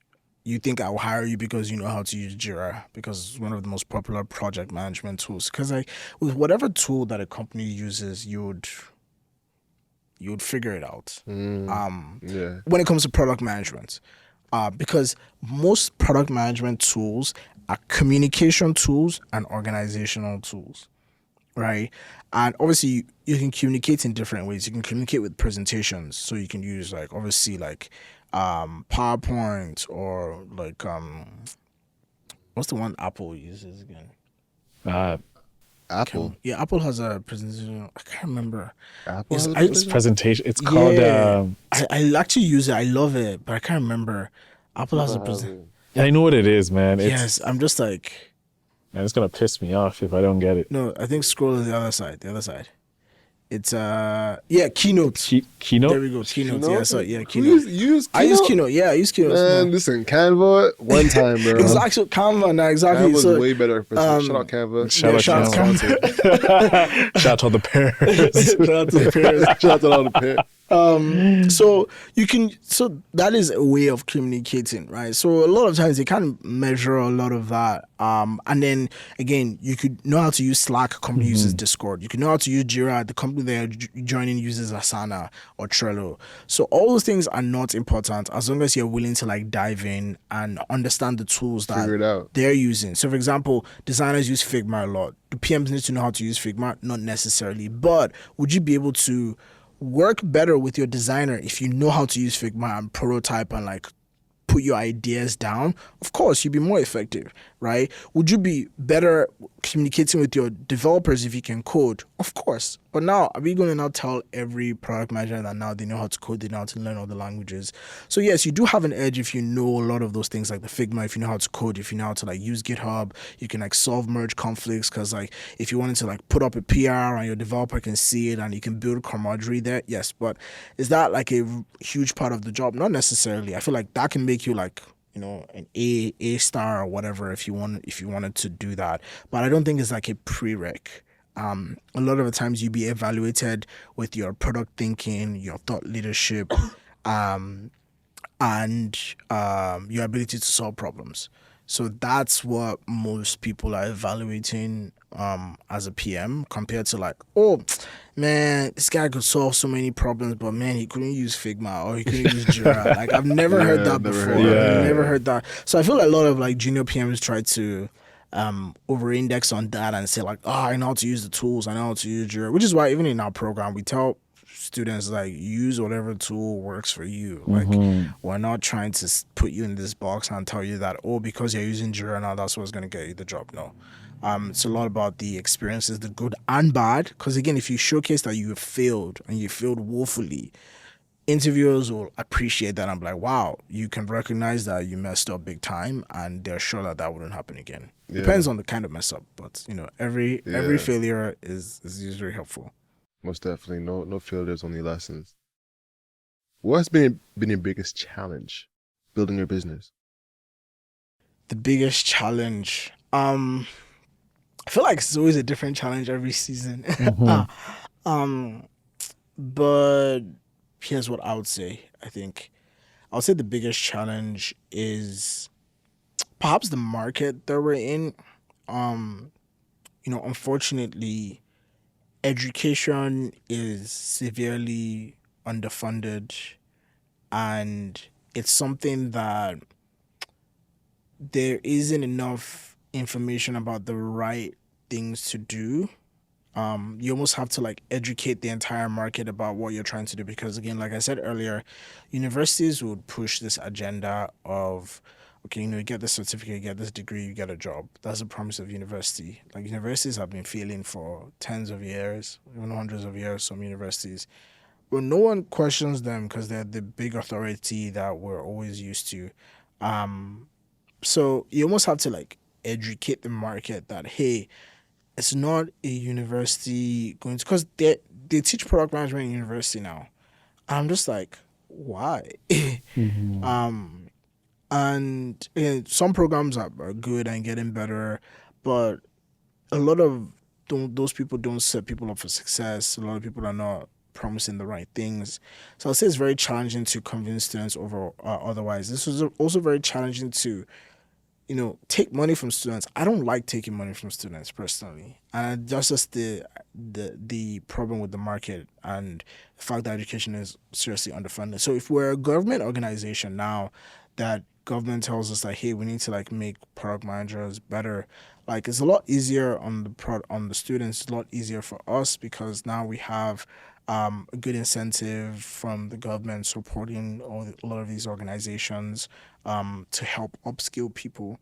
you think I will hire you because you know how to use Jira, because it's one of the most popular project management tools. Because like with whatever tool that a company uses, you would figure it out. Yeah. When it comes to product management, because most product management tools are communication tools and organizational tools, right? And obviously you can communicate in different ways. You can communicate with presentations, so you can use like obviously like PowerPoint, or like what's the one Apple uses again? Apple. Yeah, Apple has a presentation. I can't remember. Apple It's- has a I- It's presentation. It's called I actually use it. I love it, but I can't remember. Apple has a presentation. I know what it is, man. It's Yes, I'm just like, man, it's gonna piss me off if I don't get it. no, I think scroll to the other side. The other side. It's Keynote. Keynote. There we go. Keynote. Yeah, so yeah, Who Keynote. use I use Keynote. Yeah, I use Keynote. Man, listen, Canva, one time, bro. Exactly. Canva. Now, exactly. Canva's So, way better. Shout out Canva. Shout out shout out Canva. Shout out to all the parents. shout out to the parents. Shout out to all the parents. So that is a way of communicating, right? So a lot of times you can't measure a lot of that. And then again, you could know how to use Slack, a company uses Discord. You can know how to use Jira, the company they're joining uses Asana or Trello. So all those things are not important as long as you're willing to like dive in and understand the tools that Figure it out. they're using. So for example, designers use Figma a lot. Do PMs need to know how to use Figma? Not necessarily. But would you be able to work better with your designer if you know how to use Figma and prototype and like put your ideas down? Of course, you'd be more effective. right? Would you be better communicating with your developers if you can code? Of course. But now, are we going to now tell every product manager that now they know how to code, they know how to learn all the languages? So yes, you do have an edge if you know a lot of those things like the Figma, if you know how to code, if you know how to like use GitHub, you can like solve merge conflicts because like if you wanted to like put up a PR and your developer can see it and you can build camaraderie there, yes. But is that like a huge part of the job? Not necessarily. I feel like that can make you like an A star or whatever if you wanted to do that. But I don't think it's like a prereq. A lot of the times you be evaluated with your product thinking, your thought leadership, um, and your ability to solve problems. So that's what most people are evaluating as a PM compared to like, oh man, this guy could solve so many problems, but man, he couldn't use Figma or he couldn't use Jira. Like I've never heard Yeah, that never before. heard that. I've Yeah. never heard that. So I feel like a lot of like junior PMs try to over index on that and say like, oh, I know how to use the tools, I know how to use Jira, which is why even in our program we tell students like use whatever tool works for you. Like we're not trying to put you in this box and tell you that because you're using Jira now that's what's going to get you the job. No. It's a lot about the experiences, the good and bad. Because again, if you showcase that you have failed and you failed woefully, interviewers will appreciate that. I'm like, wow, you can recognize that you messed up big time, and they're sure that that wouldn't happen again. Yeah. Depends on the kind of mess up, but every Yeah. failure is usually helpful. Most definitely. No failures, only lessons. What has been your biggest challenge building your business? The biggest challenge, I feel like it's always a different challenge every season. But here's what I would say. I would say the biggest challenge is perhaps the market that we're in. Unfortunately, education is severely underfunded, and it's something that there isn't enough information about the right things to do. You almost have to like educate the entire market about what you're trying to do because again, like I said earlier, universities would push this agenda of okay, you get this certificate, you get this degree, you get a job. That's the promise of university. Like universities have been failing for tens of years, even hundreds of years, some universities. But no one questions them because they're the big authority that we're always used to. So you almost have to like educate the market that hey, it's not a university going to because they teach product management in university now. I'm just like, why? And some programs are good and getting better, but a lot of those people don't set people up for success. A lot of people are not promising the right things. So I'll say it's very challenging to convince students over otherwise. This was also very challenging to take money from students. I don't like taking money from students personally, and that's just the problem with the market and the fact that education is seriously underfunded. So if we're a government organization now, that government tells us that hey, we need to like make product managers better. Like it's a lot easier on the students. It's a lot easier for us because now we have a good incentive from the government supporting a lot of these organizations to help upskill people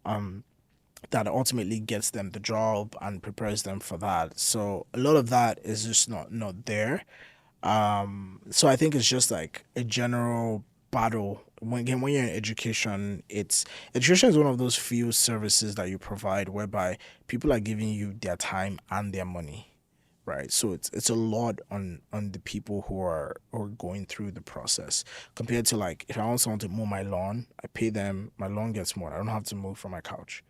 that ultimately gets them the job and prepares them for that. So a lot of that is just not there. So I think it's just like a general battle. When you're in education, education is one of those few services that you provide whereby people are giving you their time and their money. Right, so it's a lot on the people who are going through the process compared to like if I want someone to mow my lawn, I pay them, my lawn gets mowed. I don't have to move from my couch.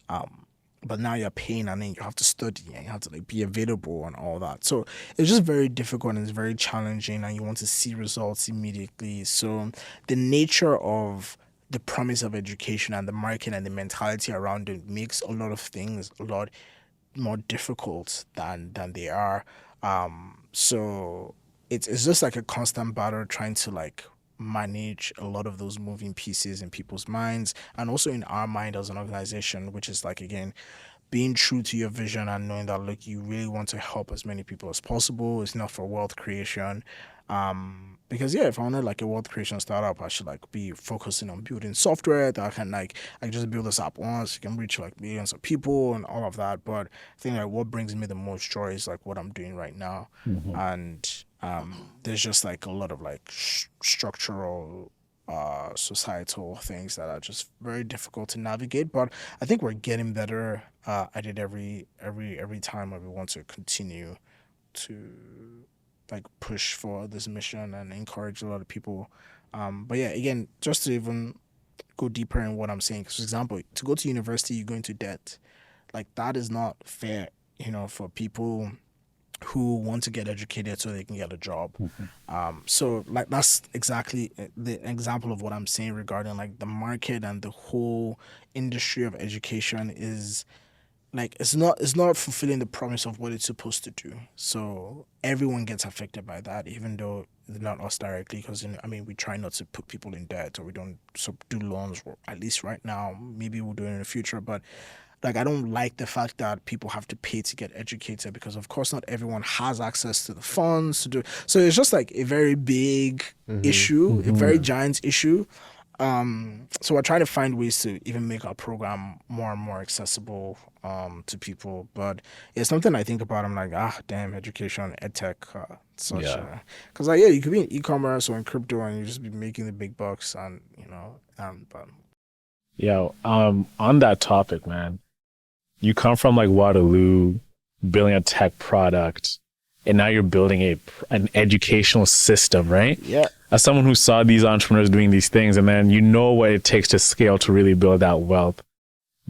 But now you're paying and then you have to study and you have to like be available and all that. So it's just very difficult and it's very challenging and you want to see results immediately. So the nature of the promise of education and the market and the mentality around it makes a lot of things a lot more difficult than they are. So it's just like a constant battle trying to like manage a lot of those moving pieces in people's minds and also in our mind as an organization, which is like again being true to your vision and knowing that look, you really want to help as many people as possible. It's not for wealth creation. Because if I wanted like a wealth creation startup, I should like be focusing on building software that I can just build this app once, you can reach like millions of people and all of that. But I think like what brings me the most joy is like what I'm doing right now. And there's just like a lot of like structural societal things that are just very difficult to navigate, but I think we're getting better at it every time, and we want to continue to like push for this mission and encourage a lot of people. But yeah, again, just to even go deeper in what I'm saying, for example, to go to university, you go into debt. Like that is not fair, for people who want to get educated so they can get a job. So like that's exactly the example of what I'm saying regarding like the market and the whole industry of education is like it's not fulfilling the promise of what it's supposed to do. So everyone gets affected by that, even though not us directly, because we try not to put people in debt, or we don't do loans, or at least right now. Maybe we'll do it in the future, but like I don't like the fact that people have to pay to get educated, because of course not everyone has access to the funds to do. So it's just like a very big issue, a very giant issue. So we're trying to find ways to even make our program more and more accessible to people. But it's something I think about. I'm like, damn, education, edtech, such. Because you could be in e-commerce or in crypto and you just be making the big bucks, and but Yeah. On that topic, man, you come from like Waterloo, building a tech product, and now you're building an educational system, right? Yeah. As someone who saw these entrepreneurs doing these things, and then you know what it takes to scale to really build that wealth,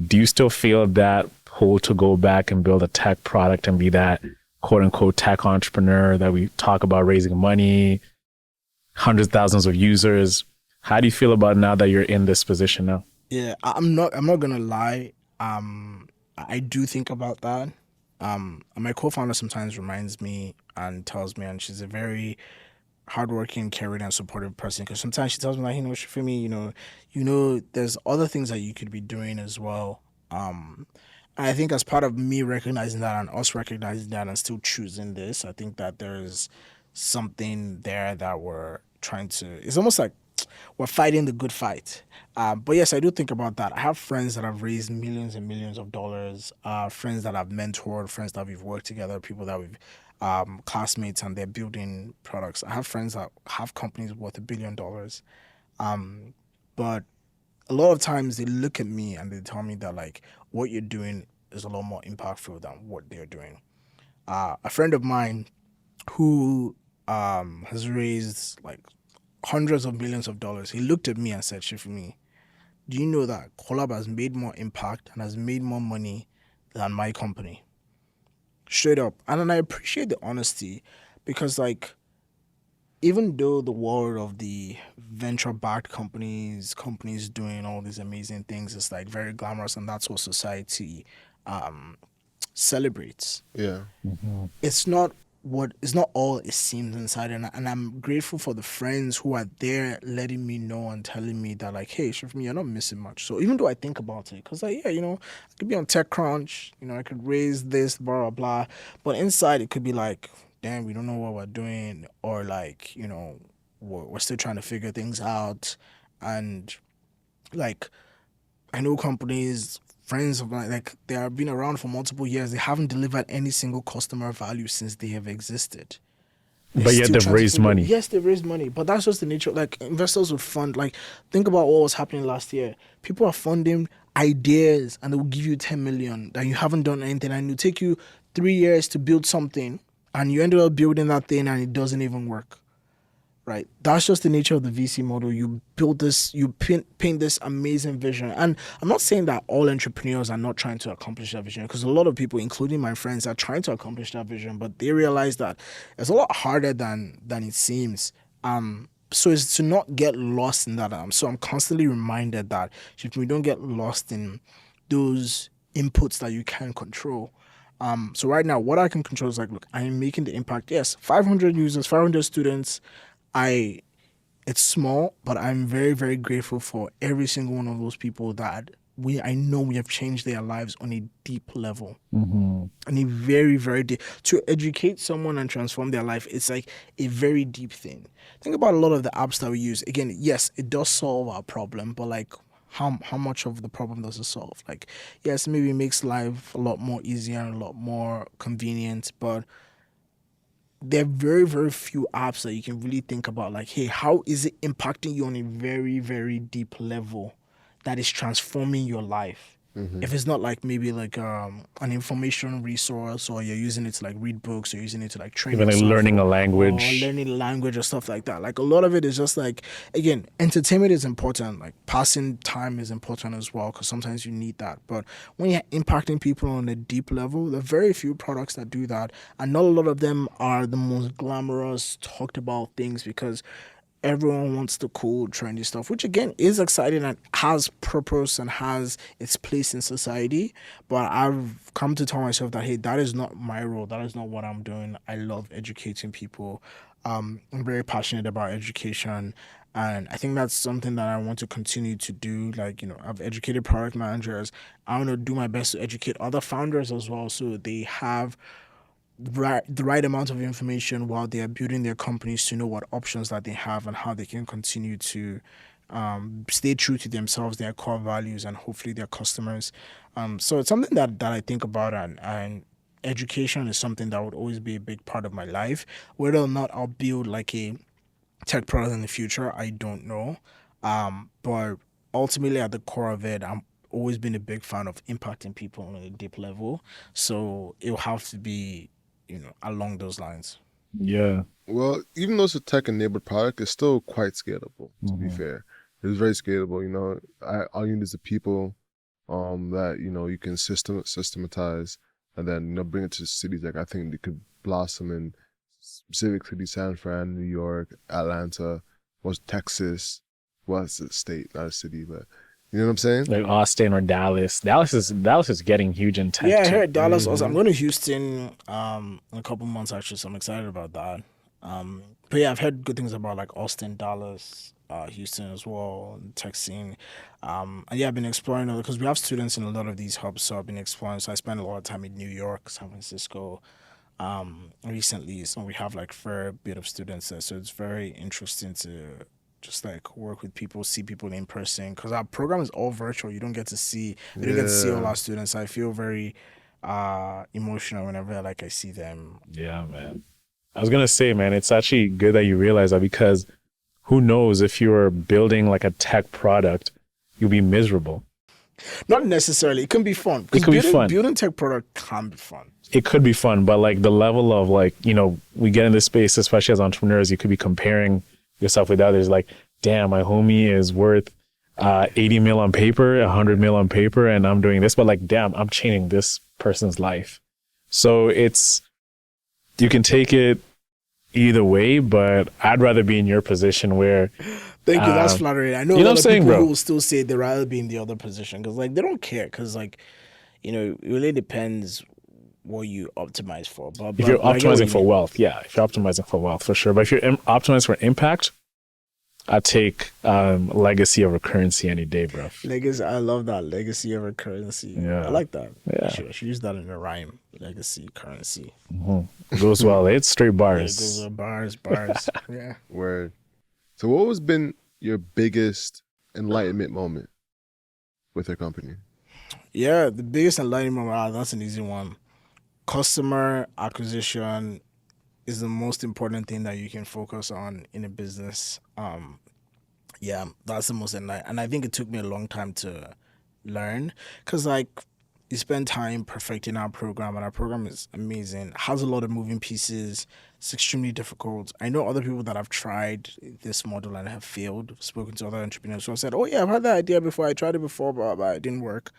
do you still feel that pull to go back and build a tech product and be that quote unquote tech entrepreneur that we talk about, raising money, hundreds of thousands of users? How do you feel about now that you're in this position now? Yeah, I'm not gonna lie. I do think about that. My co-founder sometimes reminds me and tells me, and she's a very hardworking, caring, and supportive person. Because sometimes she tells me like, Shifumi, there's other things that you could be doing as well. And I think as part of me recognizing that and us recognizing that and still choosing this, I think that there's something there that we're trying to. It's almost like we're fighting the good fight. But yes, I do think about that. I have friends that have raised millions and millions of dollars, friends that I've mentored, friends that we've worked together, people that we've classmates, and they're building products. I have friends that have companies worth $1 billion. But a lot of times they look at me and they tell me that like what you're doing is a lot more impactful than what they're doing. A friend of mine who has raised like hundreds of millions of dollars, he looked at me and said, Shifumi, do you know that Co.lab has made more impact and has made more money than my company? Straight up. And then I appreciate the honesty, because like even though the world of the venture-backed companies doing all these amazing things is like very glamorous, and that's what society celebrates. Yeah. It's not all it seems inside, and I'm grateful for the friends who are there letting me know and telling me that like, hey, Shifumi, you're not missing much. So even though I think about it, because like, I could be on TechCrunch, I could raise this, blah blah blah, but inside it could be like, damn, we don't know what we're doing, or like, we're still trying to figure things out. And like I know companies, friends of mine, like they have been around for multiple years. They haven't delivered any single customer value since they have existed. But yet they've raised money. Yes, they've raised money, but that's just the nature. Like investors would fund. Like think about what was happening last year. People are funding ideas, and they will give you 10 million that you haven't done anything, and it will take you 3 years to build something, and you ended up building that thing, and it doesn't even work. Right, that's just the nature of the VC model. You build this, you paint this amazing vision, and I'm not saying that all entrepreneurs are not trying to accomplish that vision, because a lot of people, including my friends, are trying to accomplish that vision, but they realize that it's a lot harder than it seems. So it's to not get lost in that. So I'm constantly reminded that if we don't get lost in those inputs that you can control. So right now, what I can control is like, look, I'm making the impact. Yes, 500 users, 500 students. It's small, but I'm very, very grateful for every single one of those people that I know we have changed their lives on a deep level, Mm-hmm. on a very, very deep. To educate someone and transform their life, it's like a very deep thing. Think about a lot of the apps that we use. Again, yes, it does solve our problem, but like how much of the problem does it solve? Like, yes, maybe it makes life a lot more easier and a lot more convenient, but there are very, very few apps that you can really think about, like, hey, how is it impacting you on a very, very deep level that is transforming your life? Mm-hmm. If it's not like maybe like an information resource, or you're using it to like read books, or using it to like train Even like yourself, learning a or language. learning language or stuff like that. Like a lot of it is just like, again, entertainment is important. Like passing time is important as well, because sometimes you need that. But when you're impacting people on a deep level, there are very few products that do that, and not a lot of them are the most glamorous, talked about things, because everyone wants the cool, trendy stuff, which again is exciting and has purpose and has its place in society. But I've come to tell myself that, hey, that is not my role. That is not what I'm doing. I love educating people. I'm very passionate about education. And I think that's something that I want to continue to do. Like, I've educated product managers. I want to do my best to educate other founders as well, so they have the right amount of information while they are building their companies, to know what options that they have and how they can continue to stay true to themselves, their core values, and hopefully their customers. So it's something that I think about, and education is something that would always be a big part of my life. Whether or not I'll build like a tech product in the future, I don't know. But ultimately, at the core of it, I'm always been a big fan of impacting people on a deep level. So it'll have to be, along those lines. Yeah. Well, even though it's a tech-enabled product, it's still quite scalable, to be Mm-hmm. fair. It's very scalable, all you need is the people that, you can systematize, and then, bring it to cities. Like, I think it could blossom in specific cities: San Fran, New York, Atlanta, was Texas. Well, it's a state, not a city, but you know what I'm saying? Like Austin or Dallas. Dallas is getting huge in tech Yeah, I too. heard Dallas also. I'm Mm-hmm. going to Houston in a couple months actually, so I'm excited about that. But yeah, I've heard good things about like Austin, Dallas, Houston as well, tech scene. And yeah, I've been exploring because we have students in a lot of these hubs, so I've been exploring. So I spent a lot of time in New York, San Francisco, recently. So we have like fair bit of students there, so it's very interesting to just like work with people, see people in person, because our program is all virtual. We don't get to see all Yeah. our students. I feel very emotional whenever like I see them. Yeah, man. I was gonna say, man, it's actually good that you realize that, because who knows, if you're building like a tech product, you'll be miserable. Not necessarily. It can be fun, It because could be fun. building tech product can be fun. It could be fun, but like the level of like, we get in this space, especially as entrepreneurs, you could be comparing yourself with others. Like, damn, my homie is worth 80 mil on paper, 100 mil on paper, and I'm doing this, but like, damn, I'm changing this person's life. So you can take it either way, but I'd rather be in your position where, Thank you. That's flattering. I know a you know what lot I'm of saying, people who bro? will still say they'd rather be in the other position, because like they don't care, because like it really depends what you optimize for. If you're But I get what optimizing you for mean. wealth, yeah, if you're optimizing for wealth, for sure. But if you're optimizing for impact, I take legacy over currency any day, bro. Legacy. I love that, legacy over currency. I Yeah, like that. yeah. I should use that in a rhyme. Legacy, currency. Goes well. It's straight Yeah, it goes bars. with bars. Yeah. Word. So what has been your biggest enlightenment moment with your company? Yeah, the biggest enlightenment. That's an easy one. Customer acquisition is the most important thing that you can focus on in a business. Yeah, that's the most enlightenment, and I think it took me a long time to learn, because like you spend time perfecting our program, and our program is amazing, has a lot of moving pieces. It's extremely difficult. I know other people that have tried this model and have failed. I've spoken to other entrepreneurs who have said, oh yeah, I've had that idea before, I tried it before, but it didn't work.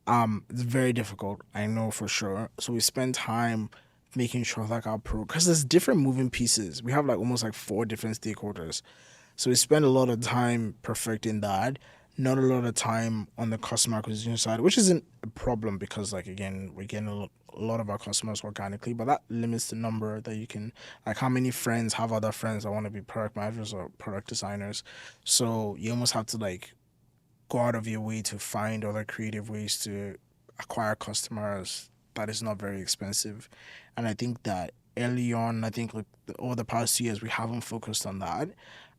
It's very difficult, I know for sure. So we spend time making sure like our pro, because there's different moving pieces. We have like almost like 4 different stakeholders. So we spend a lot of time perfecting that, not a lot of time on the customer acquisition side, which isn't a problem, because like again, we're getting a lot of our customers organically, but that limits the number that you can, like how many friends have other friends that want to be product managers or product designers. So you almost have to like go out of your way to find other creative ways to acquire customers that is not very expensive. And I think that early on, I think like over the past years, we haven't focused on that.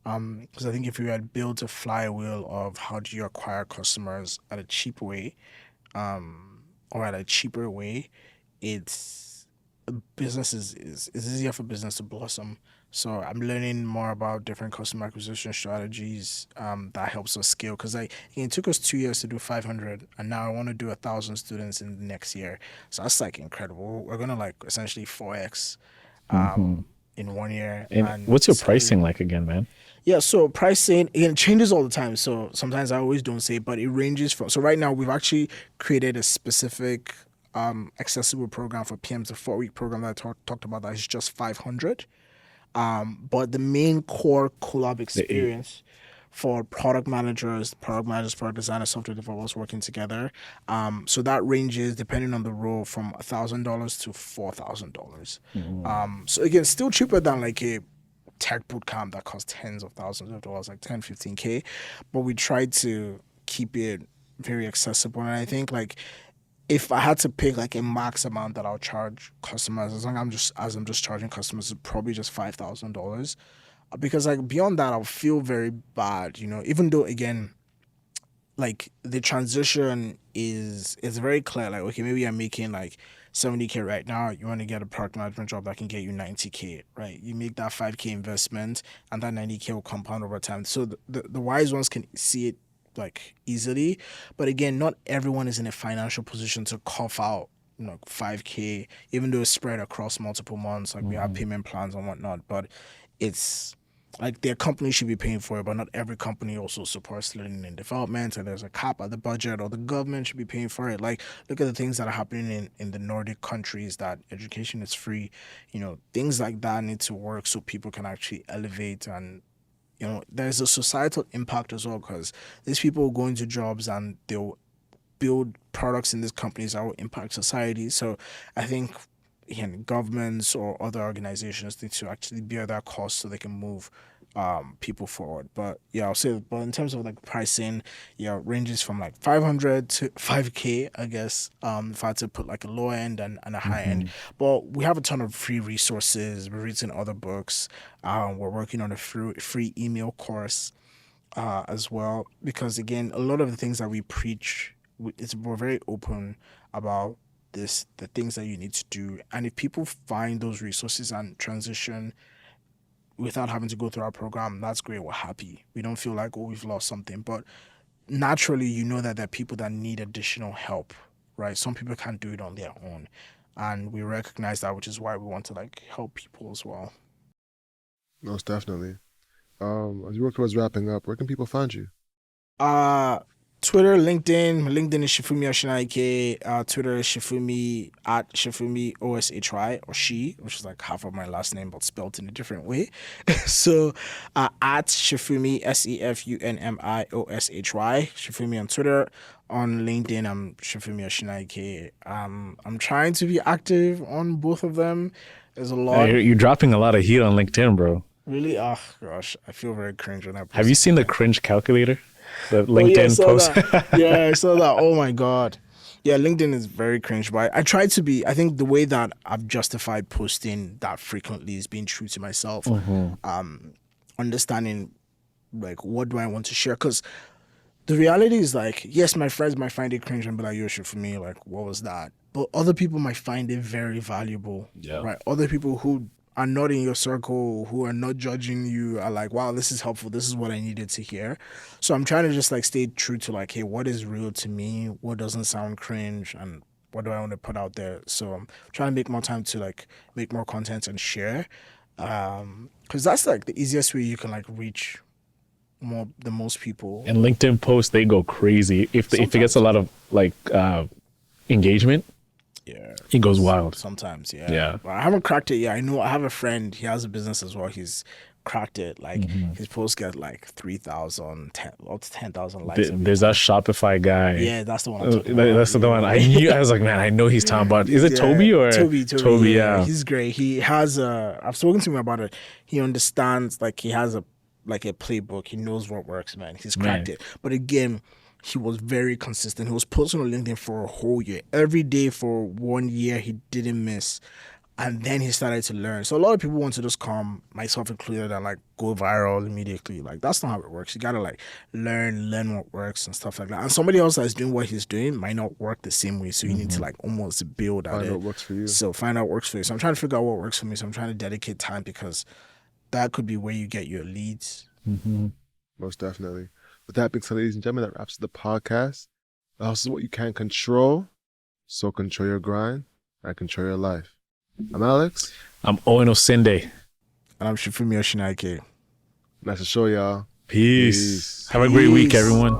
Because I think if we had built a flywheel of how do you acquire customers at a cheap way, or at a cheaper way, it's business is easier for business to blossom. So I'm learning more about different customer acquisition strategies that helps us scale. Because it took us 2 years to do 500, and now I want to do 1,000 students in the next year. So that's like incredible. We're gonna like essentially 4x Mm-hmm. in 1 year. And And what's your it's scary. pricing like again, man? Yeah, so pricing again changes all the time. So sometimes I always don't say, but it ranges from. So right now we've actually created a specific accessible program for PMs, the 4 week program that I talked about that is just 500. But the main core Co.lab The eight. experience for product managers, product designers, software developers working together. So that ranges depending on the role from $1,000 to $4,000. So again, still cheaper than like a tech boot camp that costs tens of thousands of dollars, like 10, 15K. But we tried to keep it very accessible. And I think like if I had to pick like a max amount that I'll charge customers, as I'm just charging customers, it's probably just $5,000. Because like beyond that, I'll feel very bad, even though again, like the transition is very clear. Like, okay, maybe I'm making like 70K right now. You want to get a product management job that can get you 90K, right? You make that 5K investment and that 90K will compound over time. So the wise ones can see it like easily. But again, not everyone is in a financial position to cough out 5K, even though it's spread across multiple months. Like we have payment plans and whatnot, but it's like their company should be paying for it, but not every company also supports learning and development, and there's a cap at the budget, or the government should be paying for it. Like, look at the things that are happening in the Nordic countries that education is free. Things like that need to work so people can actually elevate. And there's a societal impact as well, because these people go into jobs and they'll build products in these companies that will impact society. So I think governments or other organizations need to actually bear that cost so they can move people forward. But yeah, I'll say, but in terms of like pricing, yeah, ranges from like 500 to 5K, I guess, if I had to put like a low end and a high end. But we have a ton of free resources. We're reading other books. We're working on a free email course as well, because again, a lot of the things that we preach, we're very open about the things that you need to do. And if people find those resources and transition without having to go through our program, that's great. We're happy. We don't feel like, oh, we've lost something. But naturally, that there are people that need additional help, right? Some people can't do it on their own. And we recognize that, which is why we want to like help people as well. Most definitely. As you work towards wrapping up, where can people find you? Twitter, LinkedIn. My LinkedIn is Sefunmi Osinaike. Twitter is Sefunmi at Sefunmi Oshy, or she, which is like half of my last name but spelled in a different way. So at Sefunmi Sefunmi Oshy. Sefunmi on Twitter. On LinkedIn, I'm Sefunmi Osinaike. I'm trying to be active on both of them. There's a lot. You're dropping a lot of heat on LinkedIn, bro. Really? Oh gosh, I feel very cringe when I post. Have you seen the cringe calculator? The LinkedIn post. Yeah, I saw that. Oh my god. Yeah, LinkedIn is very cringe, but I try to be. I think the way that I've justified posting that frequently is being true to myself. Understanding like what do I want to share, because the reality is like, yes, my friends might find it cringe and be like, yo, shit, for me, like, what was that? But other people might find it very valuable. Yeah. Right. Other people who are not in your circle, who are not judging you, are like, wow, this is helpful. This is what I needed to hear. So I'm trying to just like stay true to like, hey, what is real to me? What doesn't sound cringe? And what do I want to put out there? So I'm trying to make more time to like make more content and share. Because that's like the easiest way you can like reach the most people. And LinkedIn posts, they go crazy. If it gets a lot of like engagement, yeah, it goes wild. Sometimes, yeah. Yeah. But I haven't cracked it yet. I know I have a friend, he has a business as well. He's cracked it. Like his posts get like 3,000, up to 10,000 likes. There's that Shopify guy. Yeah, that's the one I'm talking about. That's the one. I knew. I was like, man, I know he's talking about. Is it Toby or Toby? Yeah. He's great. He has I've spoken to him about it. He understands, like he has a playbook. He knows what works, man. He's cracked it. But again, he was very consistent. He was posting on LinkedIn for a whole year. Every day for 1 year, he didn't miss. And then he started to learn. So a lot of people want to just come, myself included, and like go viral immediately. Like that's not how it works. You gotta like learn what works and stuff like that. And somebody else that's doing what he's doing might not work the same way. So you need to like almost build at Find it. out what works for you. So find out what works for you. So I'm trying to figure out what works for me. So I'm trying to dedicate time because that could be where you get your leads. Most definitely. With that being said, ladies and gentlemen, that wraps up the podcast. The house is what you can control. So control your grind and control your life. I'm Alex. I'm Owen Osinde. And I'm Sefunmi Osinaike. Nice to show y'all. Peace. Have a great week, everyone.